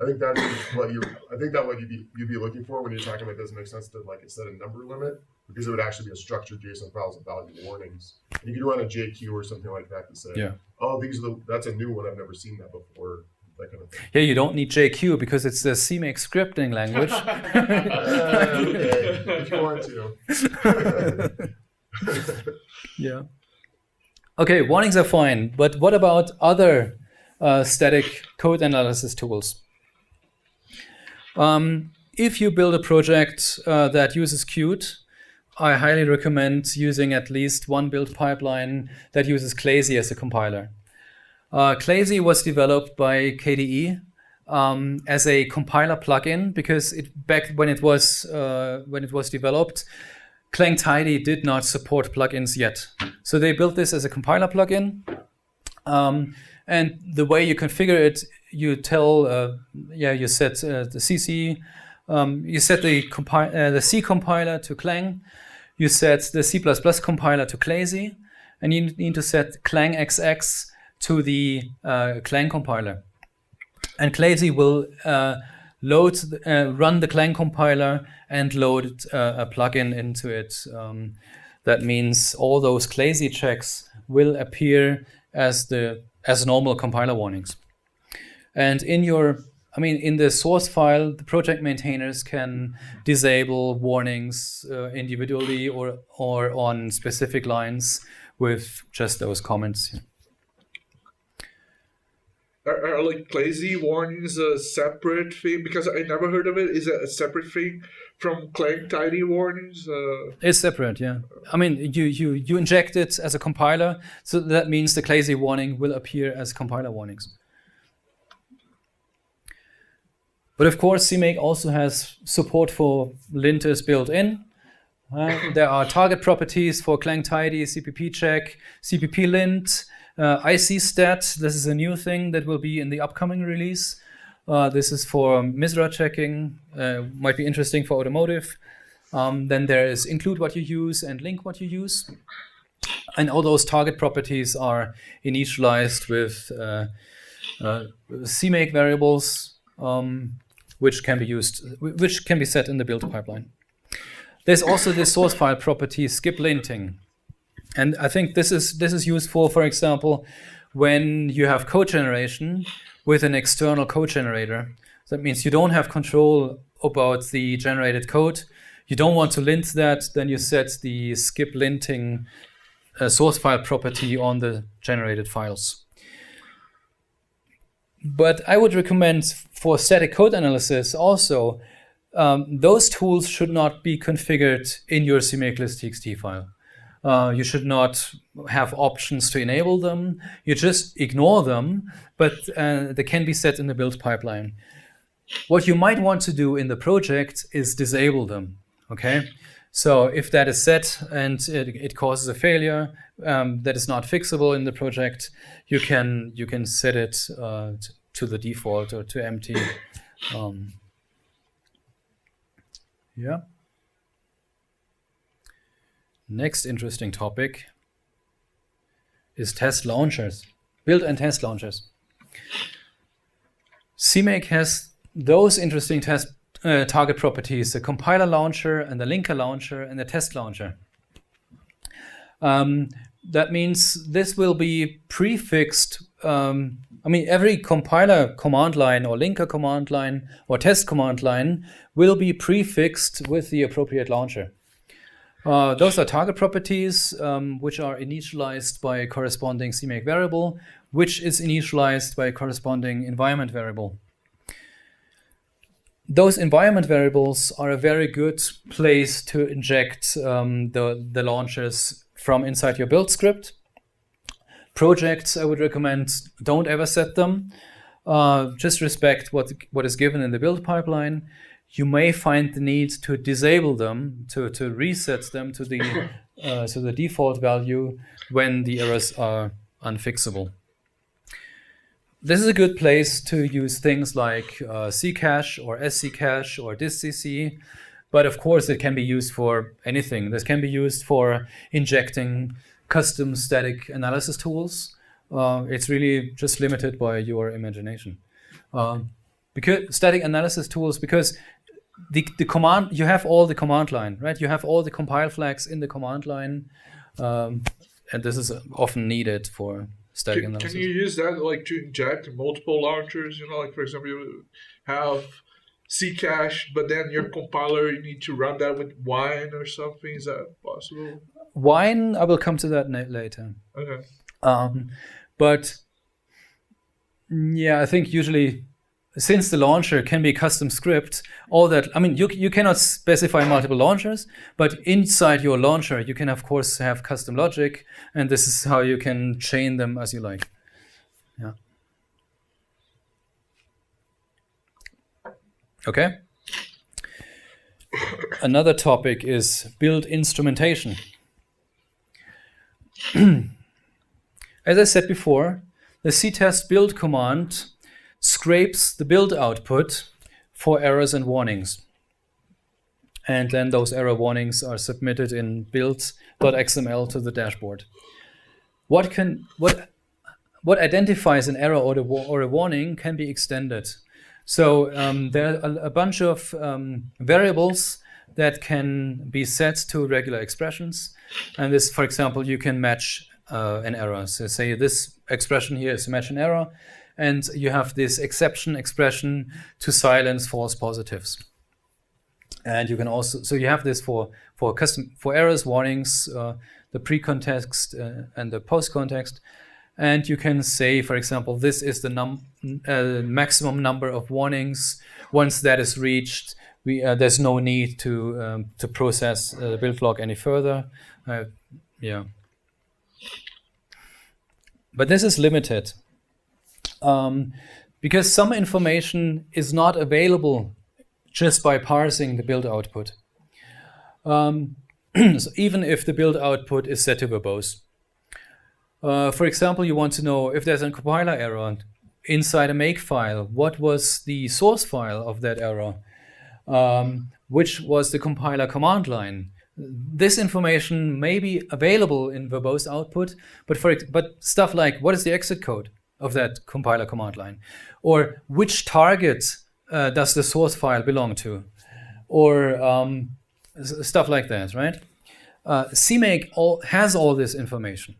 I think that's what you'd be looking for when you're talking about it doesn't make sense to like set a number limit, because it would actually be a structured JSON files of value warnings. And you could run a JQ or something like that to say, oh, that's a new one, I've never seen that before. That kind of thing. Yeah, you don't need JQ because it's the CMake scripting language. Okay, if you want to. Yeah. Okay, warnings are fine, but what about other static code analysis tools? If you build a project that uses Qt, I highly recommend using at least one build pipeline that uses Clazy as a compiler. Clazy was developed by KDE as a compiler plugin because back when it was developed, Clang Tidy did not support plugins yet. So they built this as a compiler plugin. And the way you configure it, you tell, you set the CC, you set the C compiler to Clang, you set the C++ compiler to Clazy, and you need to set Clang XX to the Clang compiler. And Clazy will run the Clang compiler and load a plugin into it. That means all those Clazy checks will appear as normal compiler warnings. And in the source file, the project maintainers can disable warnings individually or on specific lines with just those comments. Are like Clazy warnings a separate thing? Because I never heard of it. Is it a separate thing from Clang Tidy warnings? It's separate, yeah. You inject it as a compiler, so that means the Clazy warning will appear as compiler warnings. But of course, CMake also has support for linters built in. There are target properties for Clang Tidy, CPP check, CPP lint, IC stat. This is a new thing that will be in the upcoming release. This is for MISRA checking, might be interesting for automotive. Then there is include what you use and link what you use. And all those target properties are initialized with CMake variables, which can be set in the build pipeline. There's also the source file property skip linting. And I think this is useful, for example, when you have code generation with an external code generator. So that means you don't have control about the generated code. You don't want to lint that, then you set the skip linting source file property on the generated files. But I would recommend for static code analysis also, those tools should not be configured in your CMake list.txt file. You should not have options to enable them. You just ignore them, but they can be set in the build pipeline. What you might want to do in the project is disable them, okay? So if that is set and it causes a failure that is not fixable in the project, you can set it to the default or to empty. Yeah. Next interesting topic is test launchers, build and test launchers. CMake has those interesting test target properties, the compiler launcher and the linker launcher and the test launcher. That means this will be prefixed. Every compiler command line or linker command line or test command line will be prefixed with the appropriate launcher. Those are target properties which are initialized by a corresponding CMake variable, which is initialized by a corresponding environment variable. Those environment variables are a very good place to inject the launchers from inside your build script. Projects, I would recommend, don't ever set them. Just respect what is given in the build pipeline. You may find the need to disable them, to reset them to the default value when the errors are unfixable. This is a good place to use things like Ccache or sccache or distcc, but of course it can be used for anything. This can be used for injecting custom static analysis tools. It's really just limited by your imagination. Because static analysis tools, because the command, you have all the command line, right? You have all the compile flags in the command line, and this is often needed for static analysis. Can you use that like to inject multiple launchers? Like for example, you have Ccache, but then your compiler, you need to run that with Wine or something. Is that possible? Wine, I will come to that later. Okay. But yeah, I think usually, since the launcher can be a custom script, all that, you cannot specify multiple launchers, but inside your launcher, you can of course have custom logic, and this is how you can chain them as you like. Yeah. Okay. another topic is build instrumentation. As I said before, the CTest build command scrapes the build output for errors and warnings. And then those error warnings are submitted in build.xml to the dashboard. What identifies an error or a warning can be extended. So there are a bunch of variables that can be set to regular expressions. And this, for example, you can match an error. So say this expression here is match an error, and you have this exception expression to silence false positives. And you can also, so you have this for errors, warnings, the pre-context and the post-context. And you can say, for example, this is the maximum number of warnings. Once that is reached, there's no need to process the build log any further. Yeah. But this is limited because some information is not available just by parsing the build output. So even if the build output is set to verbose. For example, you want to know if there's a compiler error inside a make file, what was the source file of that error? Which was the compiler command line? This information may be available in verbose output, but stuff like what is the exit code of that compiler command line? Or which target does the source file belong to? Or stuff like that, right? CMake has all this information.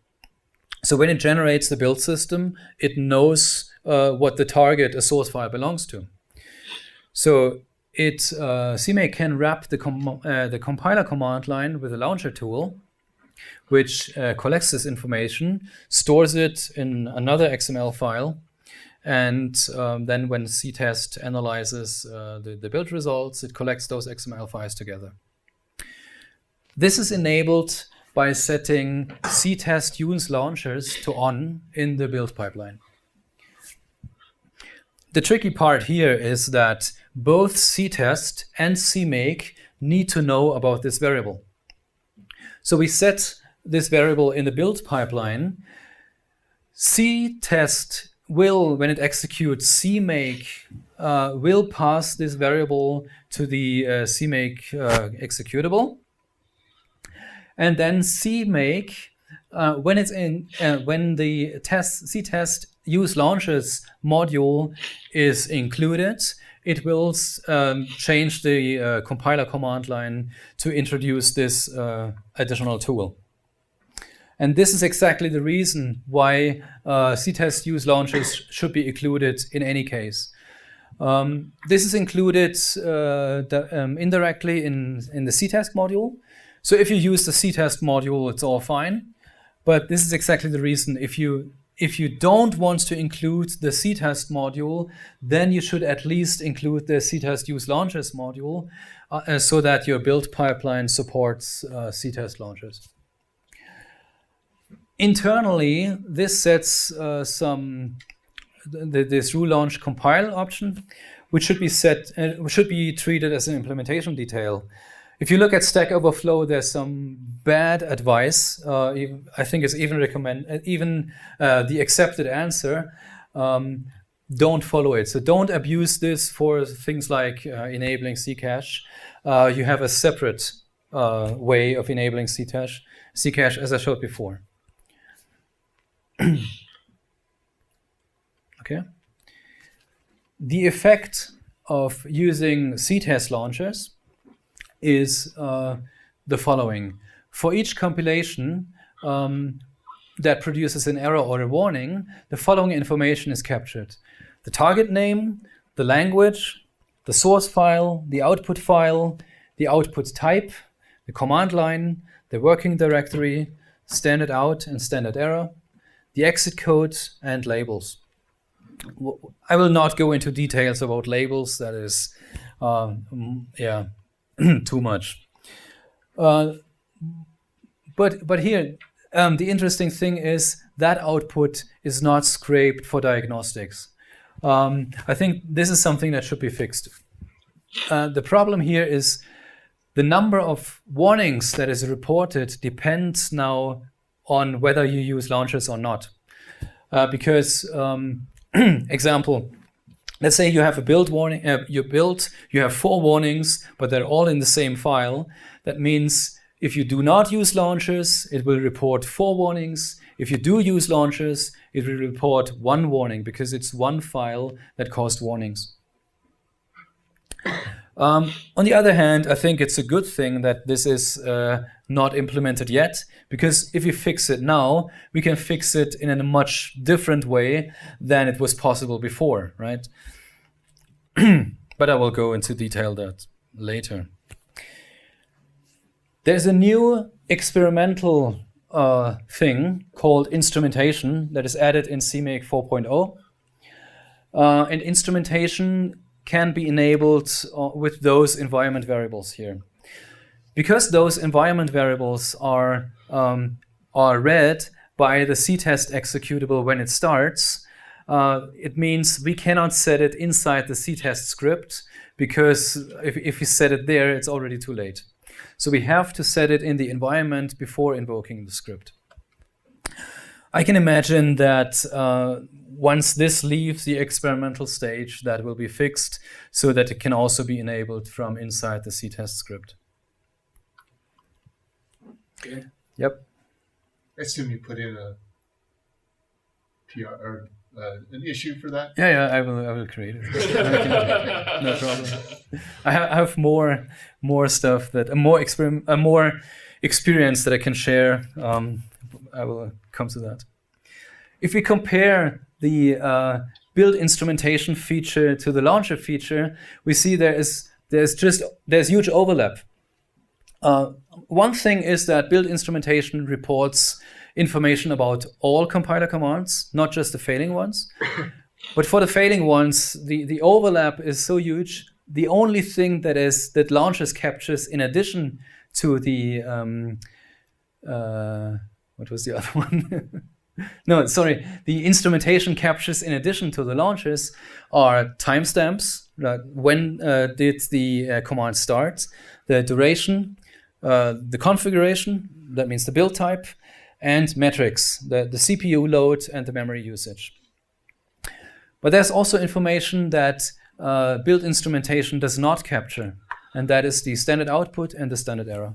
So when it generates the build system, it knows what the target, a source file, belongs to. So CMake can wrap the compiler command line with a launcher tool, which collects this information, stores it in another XML file, and then when CTest analyzes the build results, it collects those XML files together. This is enabled by setting CTest use launchers to on in the build pipeline. The tricky part here is that both CTest and CMake need to know about this variable. So we set this variable in the build pipeline. CTest will, when it executes CMake, will pass this variable to the CMake executable. And then CMake, when the CTest use launchers module is included, it will change the compiler command line to introduce this additional tool. And this is exactly the reason why CTest use launchers should be included in any case. This is included indirectly in the CTest module. So if you use the CTest module, it's all fine. But this is exactly the reason. If you don't want to include the CTest module, then you should at least include the CTest use launchers module so that your build pipeline supports CTest launchers. Internally, this sets this rule launch compile option, which should be treated as an implementation detail. If you look at Stack Overflow, there's some bad advice. I think it's even the accepted answer. Don't follow it. So don't abuse this for things like enabling Ccache. You have a separate way of enabling Ccache, as I showed before. Okay. The effect of using CTest launchers is the following. For each compilation that produces an error or a warning, the following information is captured: the target name, the language, the source file, the output type, the command line, the working directory, standard out and standard error, the exit code, and labels. I will not go into details about labels. That is, too much. But here, the interesting thing is that output is not scraped for diagnostics. I think this is something that should be fixed. The problem here is the number of warnings that is reported depends now on whether you use launchers or not. Because, example, let's say you have a build warning, you have 4 warnings, but they're all in the same file. That means if you do not use launchers, it will report 4 warnings. If you do use launchers, it will report 1 warning because it's one file that caused warnings. On the other hand, I think it's a good thing that this is not implemented yet, because if we fix it now, we can fix it in a much different way than it was possible before, right? But I will go into detail that later. There's a new experimental thing called instrumentation that is added in CMake 4.0. And instrumentation can be enabled with those environment variables here. Because those environment variables are read by the CTest executable when it starts, it means we cannot set it inside the CTest script, because if we set it there, it's already too late. So we have to set it in the environment before invoking the script. I can imagine that once this leaves the experimental stage, that will be fixed so that it can also be enabled from inside the CTest script. Okay. Yep. I assume you put in a PR or an issue for that. Yeah, I will create it. No problem. I have more stuff that more experience that I can share. I will come to that. If we compare the build instrumentation feature to the launcher feature, we see there's huge overlap. One thing is that build instrumentation reports information about all compiler commands, not just the failing ones. But for the failing ones, the overlap is so huge. The only thing that launchers captures in addition to the what was the other one? No, sorry. The instrumentation captures in addition to the launchers are timestamps. When did the command start? The duration, the configuration, that means the build type, and metrics, the CPU load and the memory usage. But there's also information that build instrumentation does not capture, and that is the standard output and the standard error.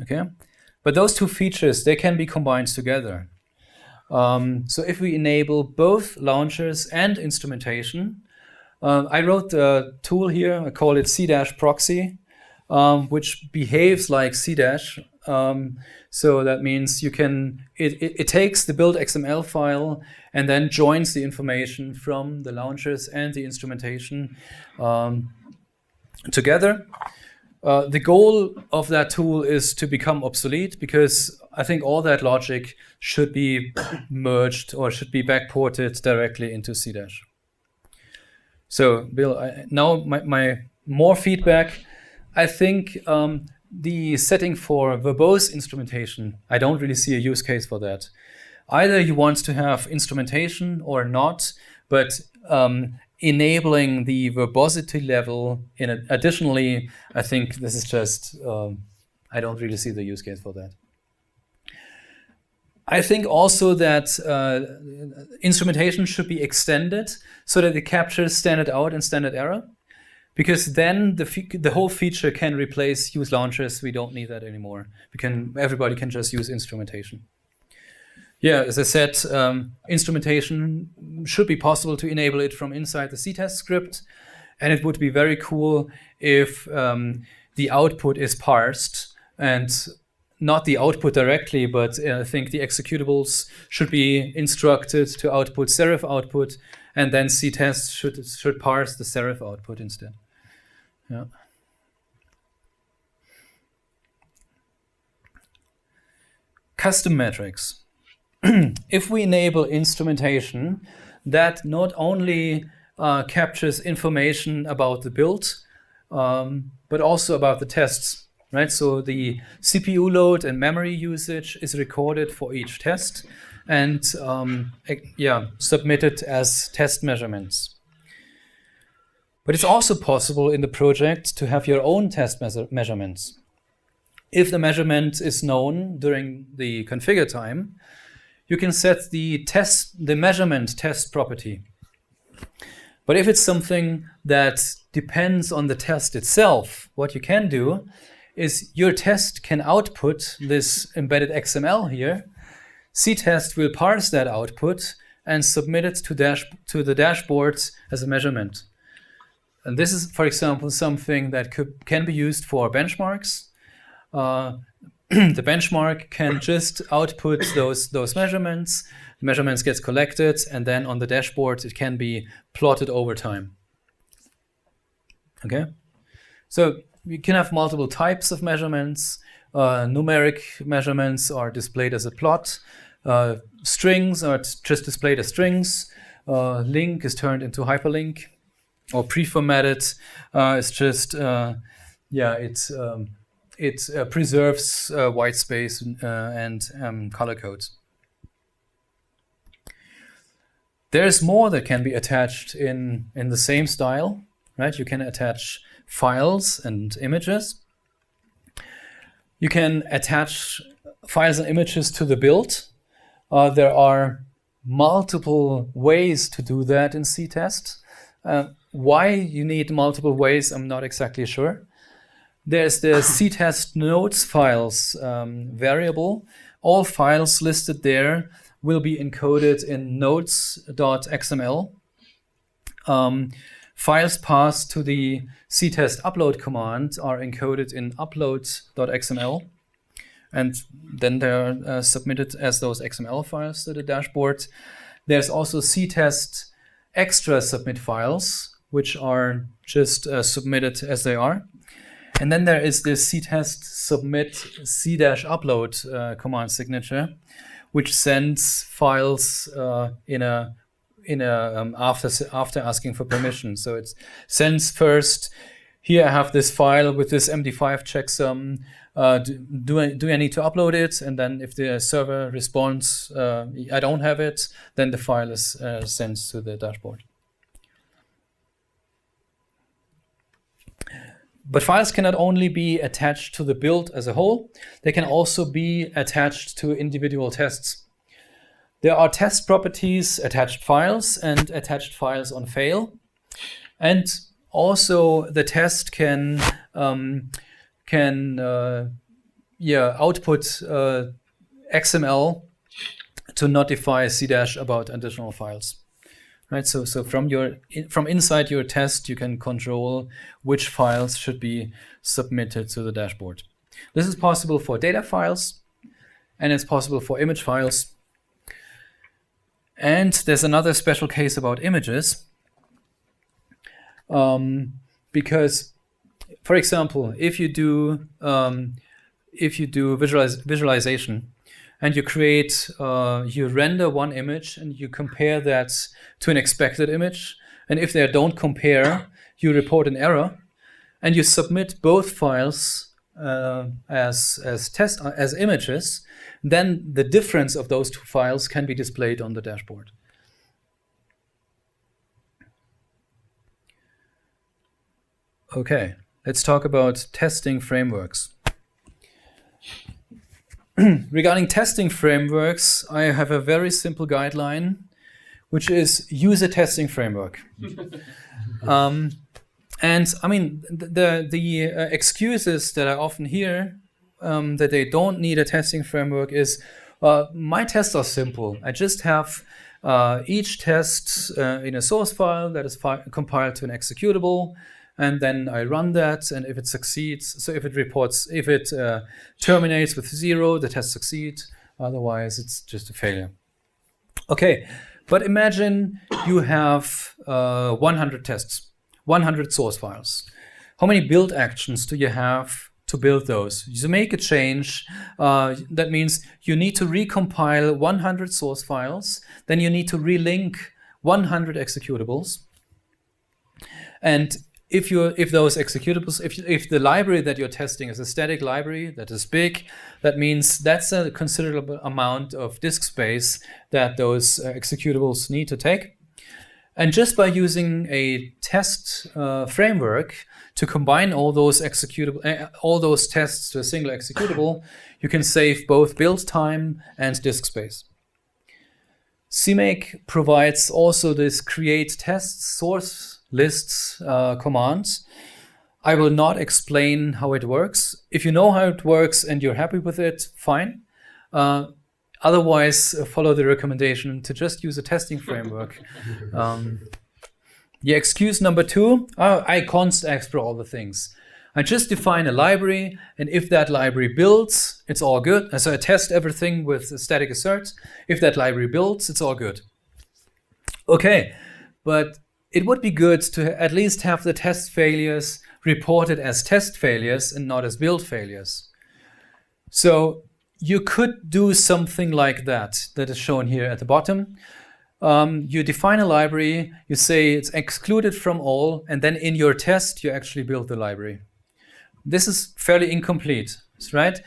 Okay, but those two features, they can be combined together. So if we enable both launchers and instrumentation, I wrote a tool here, I call it C-proxy, which behaves like C-. So that means you can, it takes the build XML file and then joins the information from the launchers and the instrumentation together. The goal of that tool is to become obsolete, because I think all that logic should be merged or should be backported directly into C-. So, Bill, now my more feedback. I think the setting for verbose instrumentation, I don't really see a use case for that. Either you want to have instrumentation or not, but enabling the verbosity level additionally, I think this is just, I don't really see the use case for that. I think also that instrumentation should be extended so that it captures standard out and standard error, because then the whole feature can replace use launchers. We don't need that anymore. Everybody can just use instrumentation. Yeah, as I said, instrumentation should be possible to enable it from inside the CTest script, and it would be very cool if the output is parsed, and not the output directly, but I think the executables should be instructed to output serif output, and then CTest should parse the serif output instead. Yeah. Custom metrics. If we enable instrumentation, that not only captures information about the build, but also about the tests, right? So the CPU load and memory usage is recorded for each test and submitted as test measurements. But it's also possible in the project to have your own test measurements. If the measurement is known during the configure time, you can set the measurement test property. But if it's something that depends on the test itself, what you can do is your test can output this embedded XML here. CTest will parse that output and submit it to the dashboard as a measurement. And this is, for example, something that can be used for benchmarks. The benchmark can just output those measurements. Measurements gets collected, and then on the dashboard it can be plotted over time. Okay, so you can have multiple types of measurements. Numeric measurements are displayed as a plot. Strings are just displayed as strings. Link is turned into hyperlink, or pre-formatted is just it preserves white space and color codes. There's more that can be attached in the same style, right? You can attach files and images. You can attach files and images to the build. There are multiple ways to do that in CTest. Why you need multiple ways, I'm not exactly sure. There's the CTest nodes files variable. All files listed there will be encoded in nodes.xml. Files passed to the CTest upload command are encoded in upload.xml. And then they're submitted as those XML files to the dashboard. There's also CTest extra submit files, which are just submitted as they are. And then there is this CTest submit c-upload command signature, which sends files after asking for permission. So it sends first, here I have this file with this MD5 checksum. Do I need to upload it? And then if the server responds, I don't have it, then the file is sent to the dashboard. But files cannot only be attached to the build as a whole, they can also be attached to individual tests. There are test properties, attached files, and attached files on fail. And also the test can output XML to notify C- about additional files. Right, so from inside your test, you can control which files should be submitted to the dashboard. This is possible for data files, and it's possible for image files. And there's another special case about images, because, for example, if you do visualization, and you you render one image and you compare that to an expected image. And if they don't compare, you report an error and you submit both files as images. Then the difference of those two files can be displayed on the dashboard. Okay, let's talk about testing frameworks. Regarding testing frameworks, I have a very simple guideline, which is use a testing framework. And I mean, the excuses that I often hear that they don't need a testing framework is, my tests are simple. I just have each test in a source file that is compiled to an executable. And then I run that, and if it succeeds, so if it terminates with 0, the test succeeds. Otherwise, it's just a failure. Okay, but imagine you have 100 tests, 100 source files. How many build actions do you have to build those? You make a change. That means you need to recompile 100 source files. Then you need to relink 100 executables. And if those executables, if the library that you're testing is a static library that is big, that means that's a considerable amount of disk space that those executables need to take. And just by using a test framework to combine all those tests to a single executable, you can save both build time and disk space. CMake provides also this create test source lists command. I will not explain how it works. If you know how it works and you're happy with it, fine. Otherwise, follow the recommendation to just use a testing framework. The excuse number 2, I const explore all the things. I just define a library, and if that library builds, it's all good. And so I test everything with a static assert. If that library builds, it's all good. Okay, but it would be good to at least have the test failures reported as test failures and not as build failures. So you could do something like that is shown here at the bottom. You define a library, you say it's excluded from all, and then in your test, you actually build the library. This is fairly incomplete, right?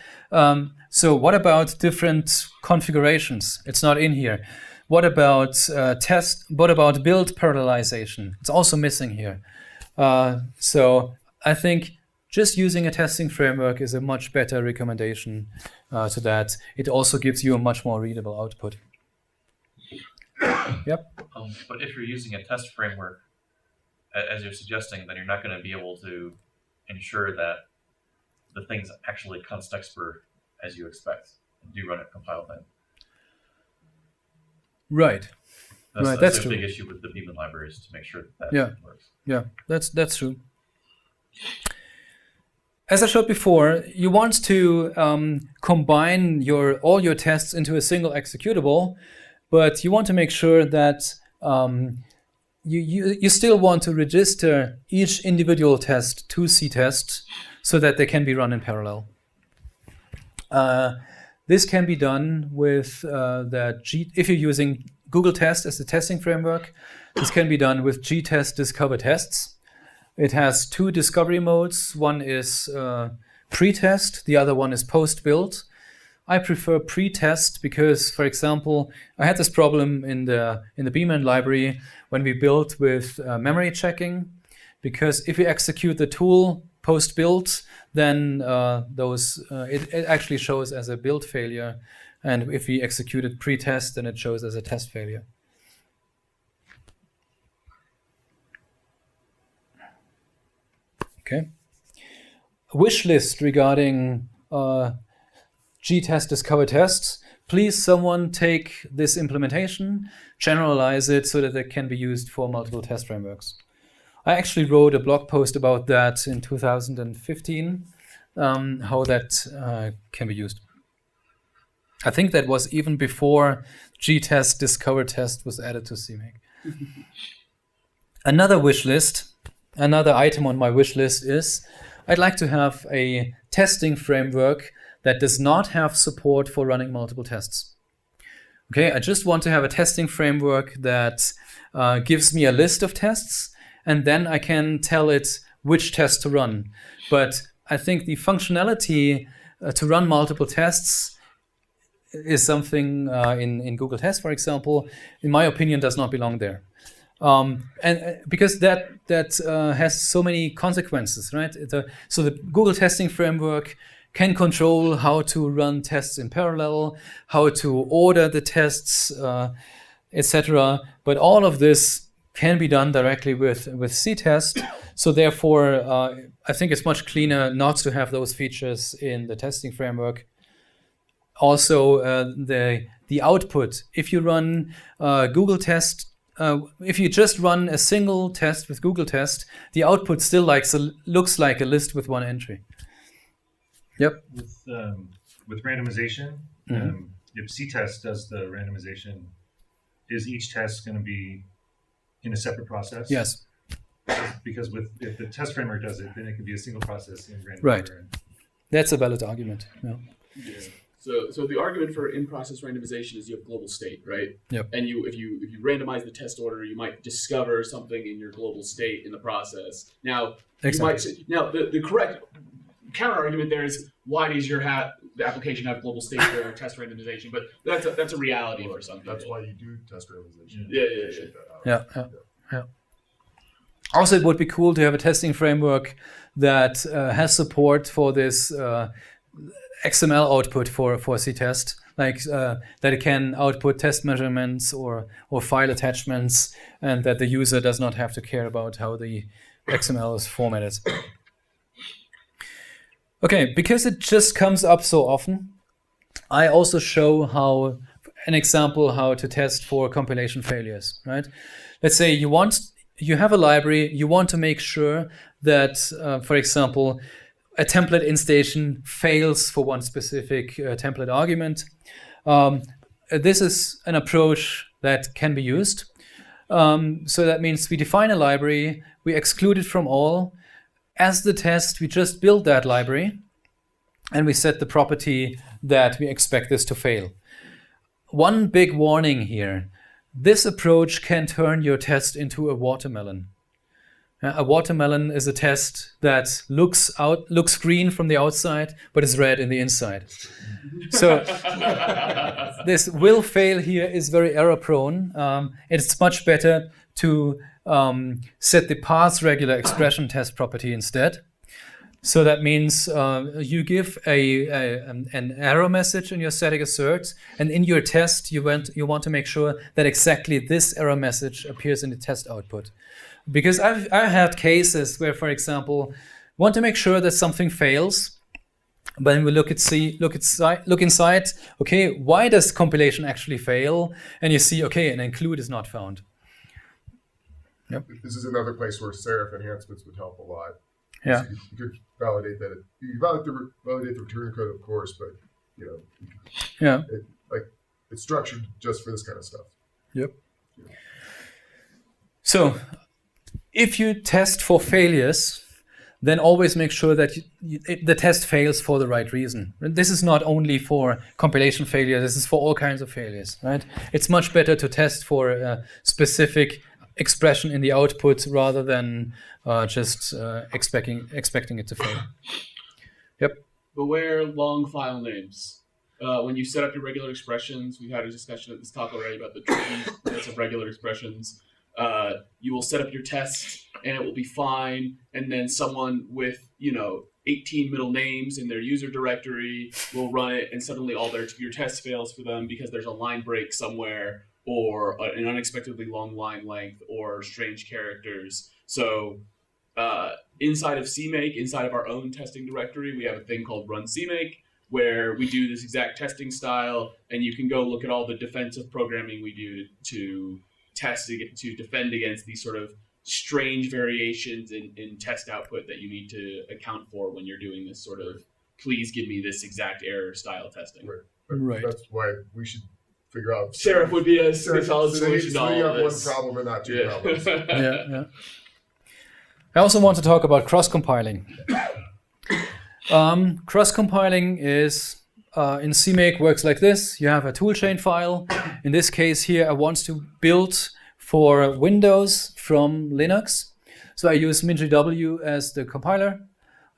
So what about different configurations? It's not in here. What about What about build parallelization? It's also missing here. So I think just using a testing framework is a much better recommendation to that. It also gives you a much more readable output. Yep. But if you're using a test framework, as you're suggesting, then you're not going to be able to ensure that the things actually const expr as you expect and do run at compile time. Right. That's a big issue with the daemon libraries to make sure that works. Yeah, that's true. As I showed before, you want to combine all your tests into a single executable, but you want to make sure that you still want to register each individual test to CTest so that they can be run in parallel. This can be done with if you're using Google Test as the testing framework, this can be done with gtest discover tests. It has 2 discovery modes. One is pre-test, the other one is post-build. I prefer pre-test because, for example, I had this problem in the Beaman library when we built with memory checking, because if we execute the tool post-build, then it actually shows as a build failure, and if we execute it pre-test, then it shows as a test failure. Okay. A wish list regarding gtest discover tests. Please, someone take this implementation, generalize it so that it can be used for multiple test frameworks. I actually wrote a blog post about that in 2015, how that can be used. I think that was even before gtest discover test was added to CMake. Another wish list. Another item on my wish list is I'd like to have a testing framework that does not have support for running multiple tests. Okay, I just want to have a testing framework that gives me a list of tests, and then I can tell it which test to run. But I think the functionality to run multiple tests is something in Google Test, for example, in my opinion, does not belong there. And because that has so many consequences, right? So the Google testing framework can control how to run tests in parallel, how to order the tests, etc. But all of this can be done directly with CTest. So therefore, I think it's much cleaner not to have those features in the testing framework. Also, the output. If you run Google Test. If you just run a single test with Google Test, the output still looks like a list with one entry. Yep. With randomization, if CTest does the randomization, is each test going to be in a separate process? Yes. Because if the test framework does it, then it can be a single process in randomizer. Right. That's a valid argument. Yeah. So the argument for in-process randomization is you have global state, right? Yep. And if you randomize the test order, you might discover something in your global state in the process. Now, exactly. The correct counter argument there is, why does the application have global state for test randomization? But that's a reality for some people. That's why you do test randomization. Yeah. Also, it would be cool to have a testing framework that has support for this XML output for CTest, like that it can output test measurements or file attachments, and that the user does not have to care about how the XML is formatted. Okay, because it just comes up so often, I also show an example how to test for compilation failures, right? Let's say you have a library, you want to make sure that, for example, a template instantation fails for one specific template argument. This is an approach that can be used. So that means we define a library, we exclude it from all. As the test, we just build that library, and we set the property that we expect this to fail. One big warning here. This approach can turn your test into a watermelon. A watermelon is a test that looks green from the outside, but is red in the inside. So this will fail here is very error prone. It's much better to set the parse regular expression test property instead. So that means you give an error message in your static assert, and in your test you want to make sure that exactly this error message appears in the test output. Because I've had cases where, for example, want to make sure that something fails, but then we look inside. Okay, why does compilation actually fail? And you see, okay, an include is not found. Yep. This is another place where serif enhancements would help a lot. Yeah. So you could validate that. You validate the return code, of course, but it's structured just for this kind of stuff. Yep. Yeah. So, if you test for failures, then always make sure that the test fails for the right reason. This is not only for compilation failure, this is for all kinds of failures, right? It's much better to test for a specific expression in the output rather than just expecting it to fail. Yep. Beware long file names. When you set up your regular expressions, we've had a discussion at this talk already about the trickiness of regular expressions. You will set up your test and it will be fine, and then someone with 18 middle names in their user directory will run it, and suddenly all your test fails for them because there's a line break somewhere, or an unexpectedly long line length, or strange characters. So inside of CMake, inside of our own testing directory, we have a thing called run CMake, where we do this exact testing style, and you can go look at all the defensive programming we do to defend against these sort of strange variations in test output that you need to account for when you're doing this sort of please give me this exact error style testing. Right. That's why we should figure out. Serif would be a solid solution to all you of have this. one problem and not two problems. Yeah. I also want to talk about cross-compiling. Cross-compiling is in CMake works like this. You have a toolchain file. In this case here, I want to build for Windows from Linux. So I use MinGW as the compiler.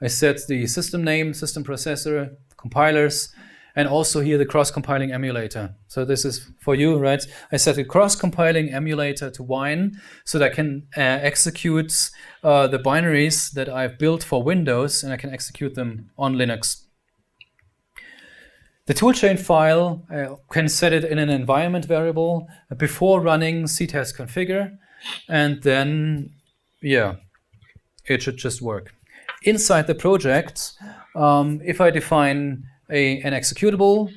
I set the system name, system processor, compilers, and also here the cross-compiling emulator. So this is for you, right? I set the cross-compiling emulator to Wine so that I can execute the binaries that I've built for Windows, and I can execute them on Linux. The toolchain file, I can set it in an environment variable before running CTest configure, and then, it should just work. Inside the project, if I define an executable,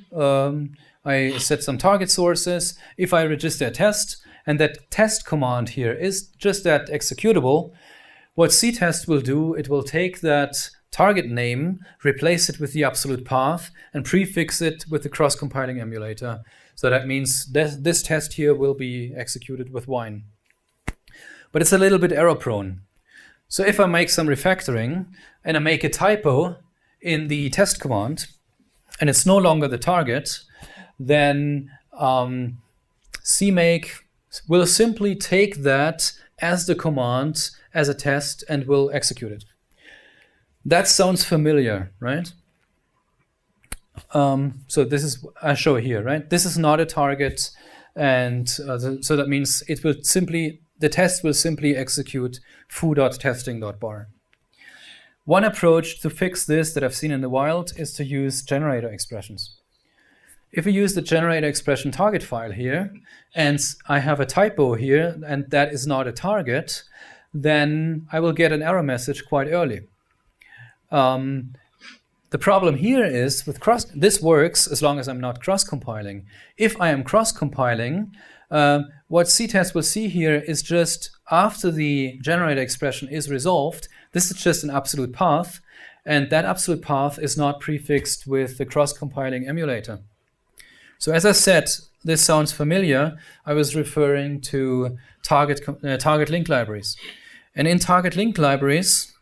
I set some target sources. If I register a test, and that test command here is just that executable, what CTest will do, it will take that target name, replace it with the absolute path, and prefix it with the cross-compiling emulator. So that means this test here will be executed with Wine. But it's a little bit error-prone. So if I make some refactoring, and I make a typo in the test command, and it's no longer the target, then CMake will simply take that as the command, as a test, and will execute it. That sounds familiar, right? So this is, I show here, right? This is not a target, and so that means it will simply the test will simply execute foo.testing.bar. One approach to fix this that I've seen in the wild is to use generator expressions. If we use the generator expression target file here, and I have a typo here, and that is not a target, then I will get an error message quite early. The problem here is with this works as long as I'm not cross-compiling. If I am cross-compiling, what CTest will see here is just after the generator expression is resolved, this is just an absolute path, and that absolute path is not prefixed with the cross-compiling emulator. So as I said, this sounds familiar. I was referring to target link libraries. And in target link libraries,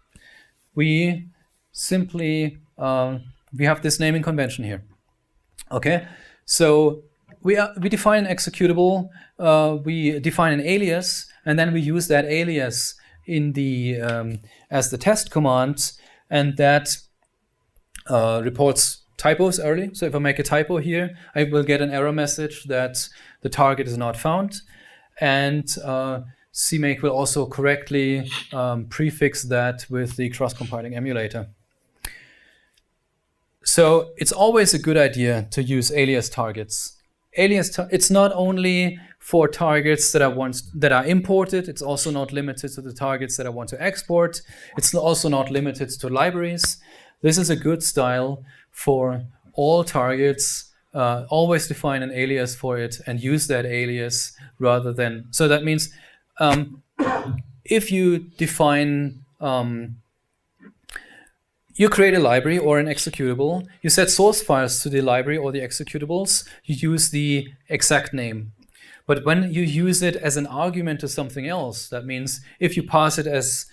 we simply we have this naming convention here. Okay, so we define an executable, we define an alias, and then we use that alias in the as the test command, and that reports typos early. So if I make a typo here, I will get an error message that the target is not found, and CMake will also correctly prefix that with the cross-compiling emulator. So it's always a good idea to use alias targets. It's not only for targets that are imported. It's also not limited to the targets that I want to export. It's also not limited to libraries. This is a good style for all targets. Always define an alias for it and use that alias rather than. So that means if you define you create a library or an executable, you set source files to the library or the executables, you use the exact name. But when you use it as an argument to something else, that means if you pass it as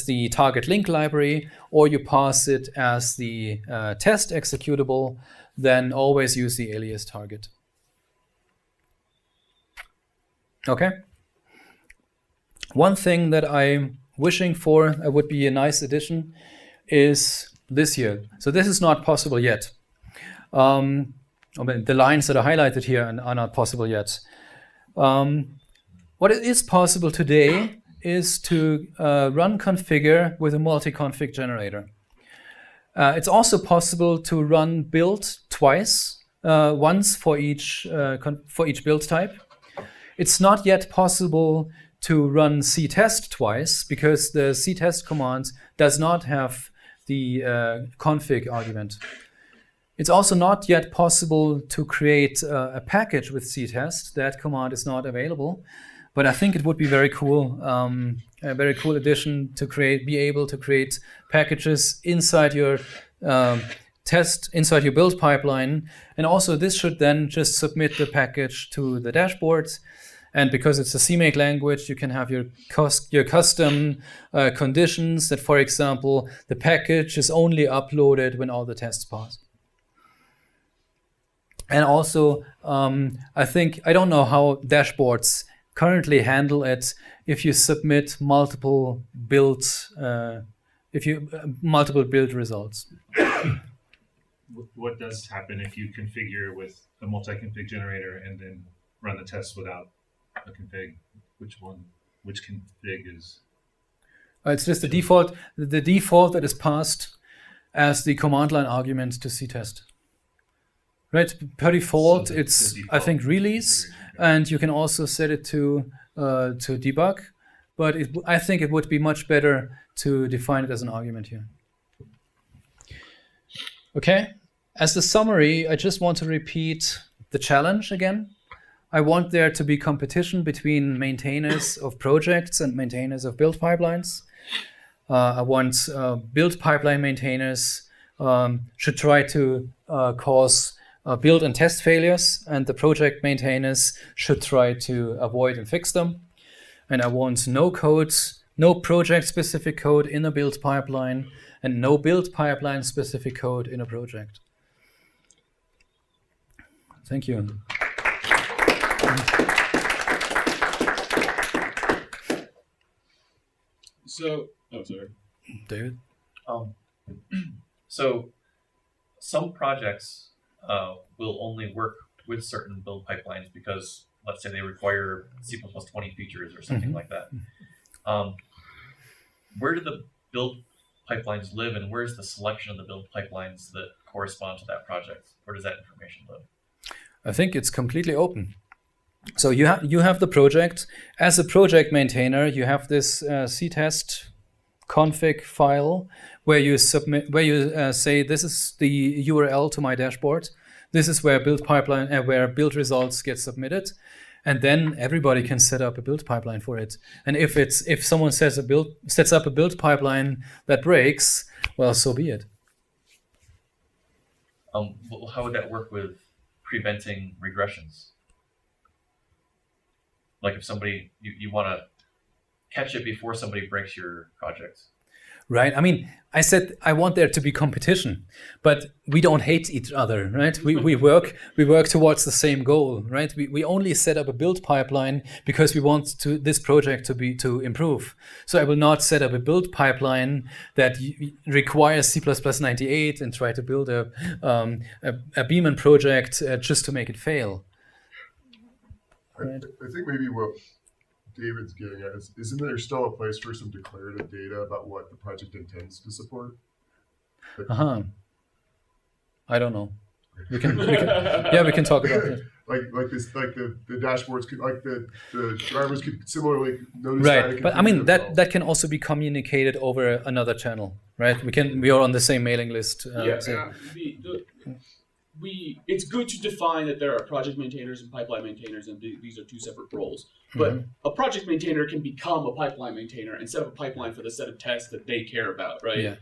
the target link library or you pass it as the test executable, then always use the alias target. Okay? One thing that I'm wishing for would be a nice addition is this here. So this is not possible yet. The lines that are highlighted here are not possible yet. What is possible today is to run configure with a multi-config generator. It's also possible to run build twice, once for each build type. It's not yet possible to run CTest twice because the CTest command does not have the config argument. It's also not yet possible to create a package with CTest. That command is not available, but I think it would be very cool, a very cool addition to be able to create packages inside your inside your build pipeline. And also this should then just submit the package to the dashboard. And because it's a CMake language, you can have your custom conditions that, for example, the package is only uploaded when all the tests pass. And also, I don't know how dashboards currently handle it if you submit multiple build results. What does happen if you configure with a multi-config generator and then run the test without a config? Which config is? It's just the default that is passed as the command line argument to CTest. Right, per default, it's default, I think release, and you can also set it to debug. But I think it would be much better to define it as an argument here. Okay, as the summary, I just want to repeat the challenge again. I want there to be competition between maintainers of projects and maintainers of build pipelines. I want build pipeline maintainers should try to cause build and test failures, and the project maintainers should try to avoid and fix them. And I want no project-specific code in a build pipeline, and no build pipeline-specific code in a project. Thank you. Sorry. David? So some projects will only work with certain build pipelines because let's say they require C++20 features or something like that. Where do the build pipelines live, and where's the selection of the build pipelines that correspond to that project? Where does that information live? I think it's completely open. So you have the project. As a project maintainer, you have this CTest config file where you submit, where you say this is the URL to my dashboard. This is where build pipeline, where build results get submitted, and then everybody can set up a build pipeline for it. And if someone sets up a build pipeline that breaks, well, so be it. Well, how would that work with preventing regressions? Like if somebody, you want to catch it before somebody breaks your project. Right. I mean, I said I want there to be competition, but we don't hate each other, right? We work towards the same goal, right? We only set up a build pipeline because we want this project to improve. So I will not set up a build pipeline that requires C++98 and try to build a Beeman project just to make it fail. I think maybe what David's getting at is, isn't there still a place for some declarative data about what the project intends to support? I don't know. We can talk about it. Like the dashboards could, like the drivers could similarly notice right, that. But I mean that can also be communicated over another channel, right? We are on the same mailing list. It's good to define that there are project maintainers and pipeline maintainers, and these are two separate roles. But a project maintainer can become a pipeline maintainer and set up a pipeline for the set of tests that they care about, right? Yeah.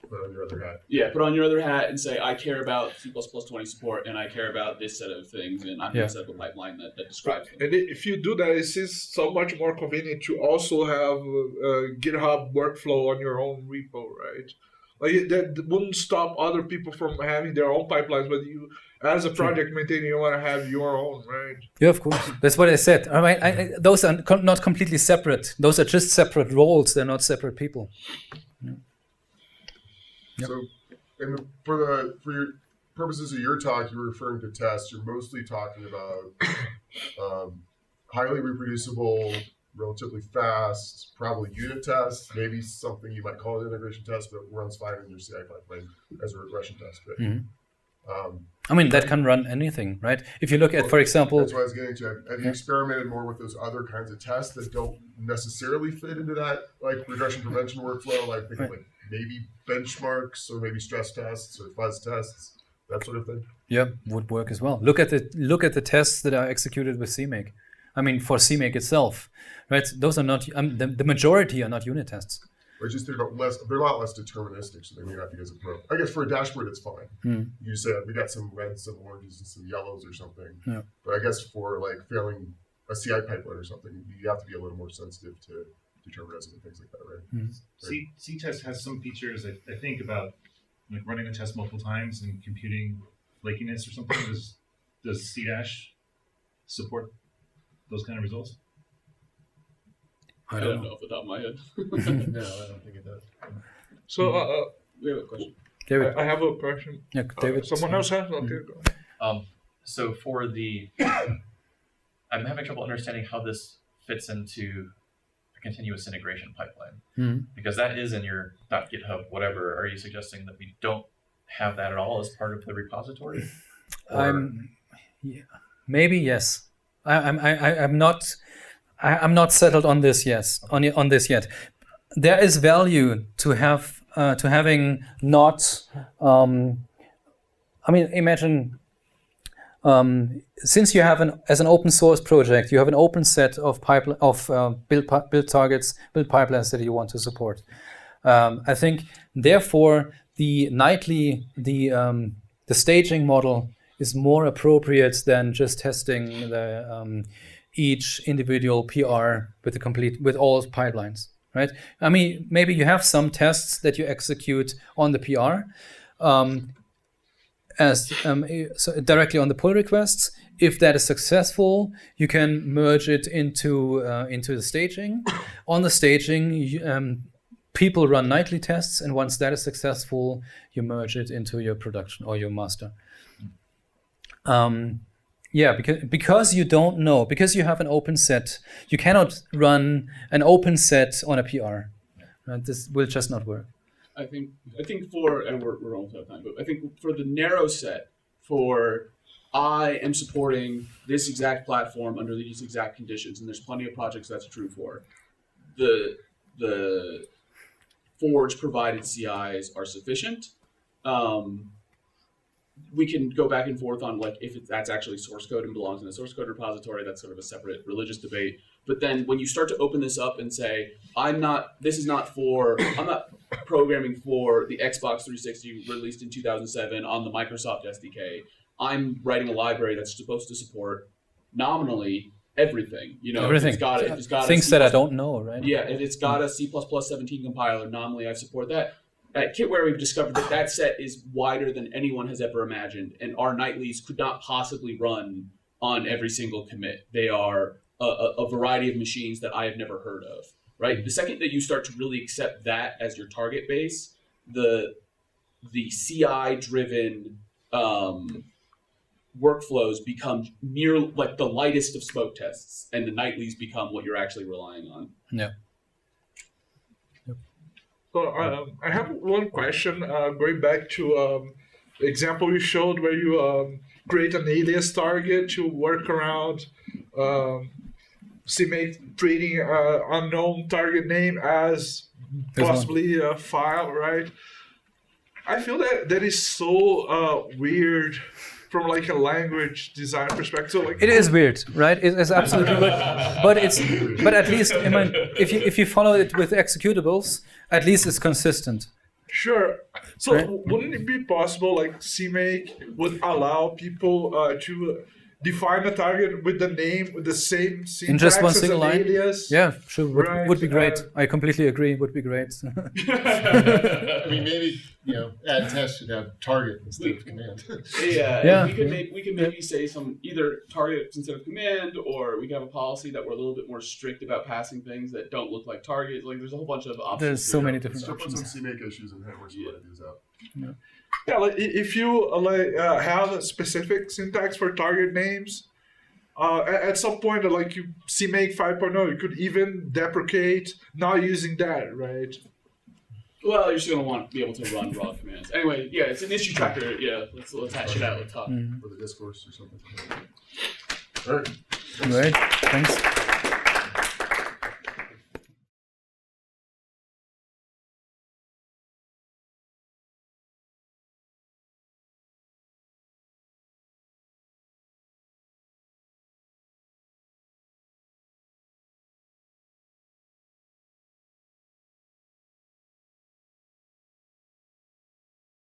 Put on your other hat. Yeah, put on your other hat and say, I care about C++20 support, and I care about this set of things, and I'm going to set up a pipeline that describes them. And if you do that, it is so much more convenient to also have a GitHub workflow on your own repo, right? Like that wouldn't stop other people from having their own pipelines, but you, as a project maintainer, you want to have your own, right? Yeah, of course. That's what I said. All right, those are not completely separate. Those are just separate roles. They're not separate people. Yeah. Yep. So, and for your purposes of your talk, you're referring to tests. You're mostly talking about highly reproducible, relatively fast, probably unit tests, maybe something you might call an integration test, but runs fine in your CI pipeline as a regression test. But, I mean, that can run anything, right? If you look at, for example... That's what I was getting to. Have you experimented more with those other kinds of tests that don't necessarily fit into that like regression prevention workflow, like maybe benchmarks or maybe stress tests or fuzz tests, that sort of thing? Yeah, would work as well. Look at the tests that are executed with CMake. I mean, for CMake itself, right? Those are not the majority are not unit tests. Or just they're a lot less deterministic, so they may not be as appropriate. I guess for a dashboard, it's fine. You say we got some reds, some oranges, and some yellows or something. Yeah. But I guess for like failing a CI pipeline or something, you have to be a little more sensitive to determinism and things like that, right? CTest has some features I think about like running a test multiple times and computing flakiness or something. Does C-Dash support those kind of results? I don't know off the top of my head. No, I don't think it does. So, we have a question. David. I have a question. Yeah, David. Someone else has? Okay, go. So for I'm having trouble understanding how this fits into a continuous integration pipeline, because that is in your .github whatever. Are you suggesting that we don't have that at all as part of the repository? Maybe yes. I'm not settled on this yet. There is value to having not. I mean, imagine since you have as an open source project, you have an open set of build targets, build pipelines that you want to support. I think therefore the staging model is more appropriate than just testing each individual PR with all pipelines, right? I mean, maybe you have some tests that you execute on the PR so directly on the pull requests. If that is successful, you can merge it into the staging. On the staging, people run nightly tests, and once that is successful, you merge it into your production or your master. Yeah, because you don't know, because you have an open set, you cannot run an open set on a PR. Right? This will just not work. I think for, and we're almost out of time, but I think for the narrow set, for I am supporting this exact platform under these exact conditions, and there's plenty of projects that's true for. The Forge provided CIs are sufficient. We can go back and forth on like if that's actually source code and belongs in a source code repository. That's sort of a separate religious debate. But then when you start to open this up and say, I'm not programming for the Xbox 360 released in 2007 on the Microsoft SDK. I'm writing a library that's supposed to support nominally everything. You know, everything. If it's got things that I don't know, right? Yeah, if it's got a C++ 17 compiler, nominally I support that. At Kitware, we've discovered that set is wider than anyone has ever imagined, and our nightlies could not possibly run on every single commit. They are a variety of machines that I have never heard of, right? The second that you start to really accept that as your target base, the CI-driven workflows become near like the lightest of smoke tests, and the nightlies become what you're actually relying on. Yeah. So I have one question going back to the example you showed where you create an alias target to work around CMake treating unknown target name as possibly a file, right? I feel that is so weird from like a language design perspective. So, like, it is weird, right? It is absolutely weird. But at least I mean, if you follow it with executables, at least it's consistent. Sure. So right? Wouldn't it be possible like CMake would allow people to define a target with the name with the same syntax in just one as single an line? alias? Yeah, sure. Would be great. Right. I completely agree. Would be great. I mean, maybe add test should have target instead of command. Yeah. We can maybe say some either target instead of command, or we can have a policy that we're a little bit more strict about passing things that don't look like targets. Like there's a whole bunch of options. There's so many different So put options. some CMake issues and work some ideas out. Yeah, like if you have a specific syntax for target names, at some point, like you CMake 5.0, you could even deprecate not using that, right? Well, you're just gonna want to be able to run raw commands. Anyway, yeah, it's an issue tracker. Yeah, let's hash it out. Let's talk. For the discourse or something. All right. Right. Thanks.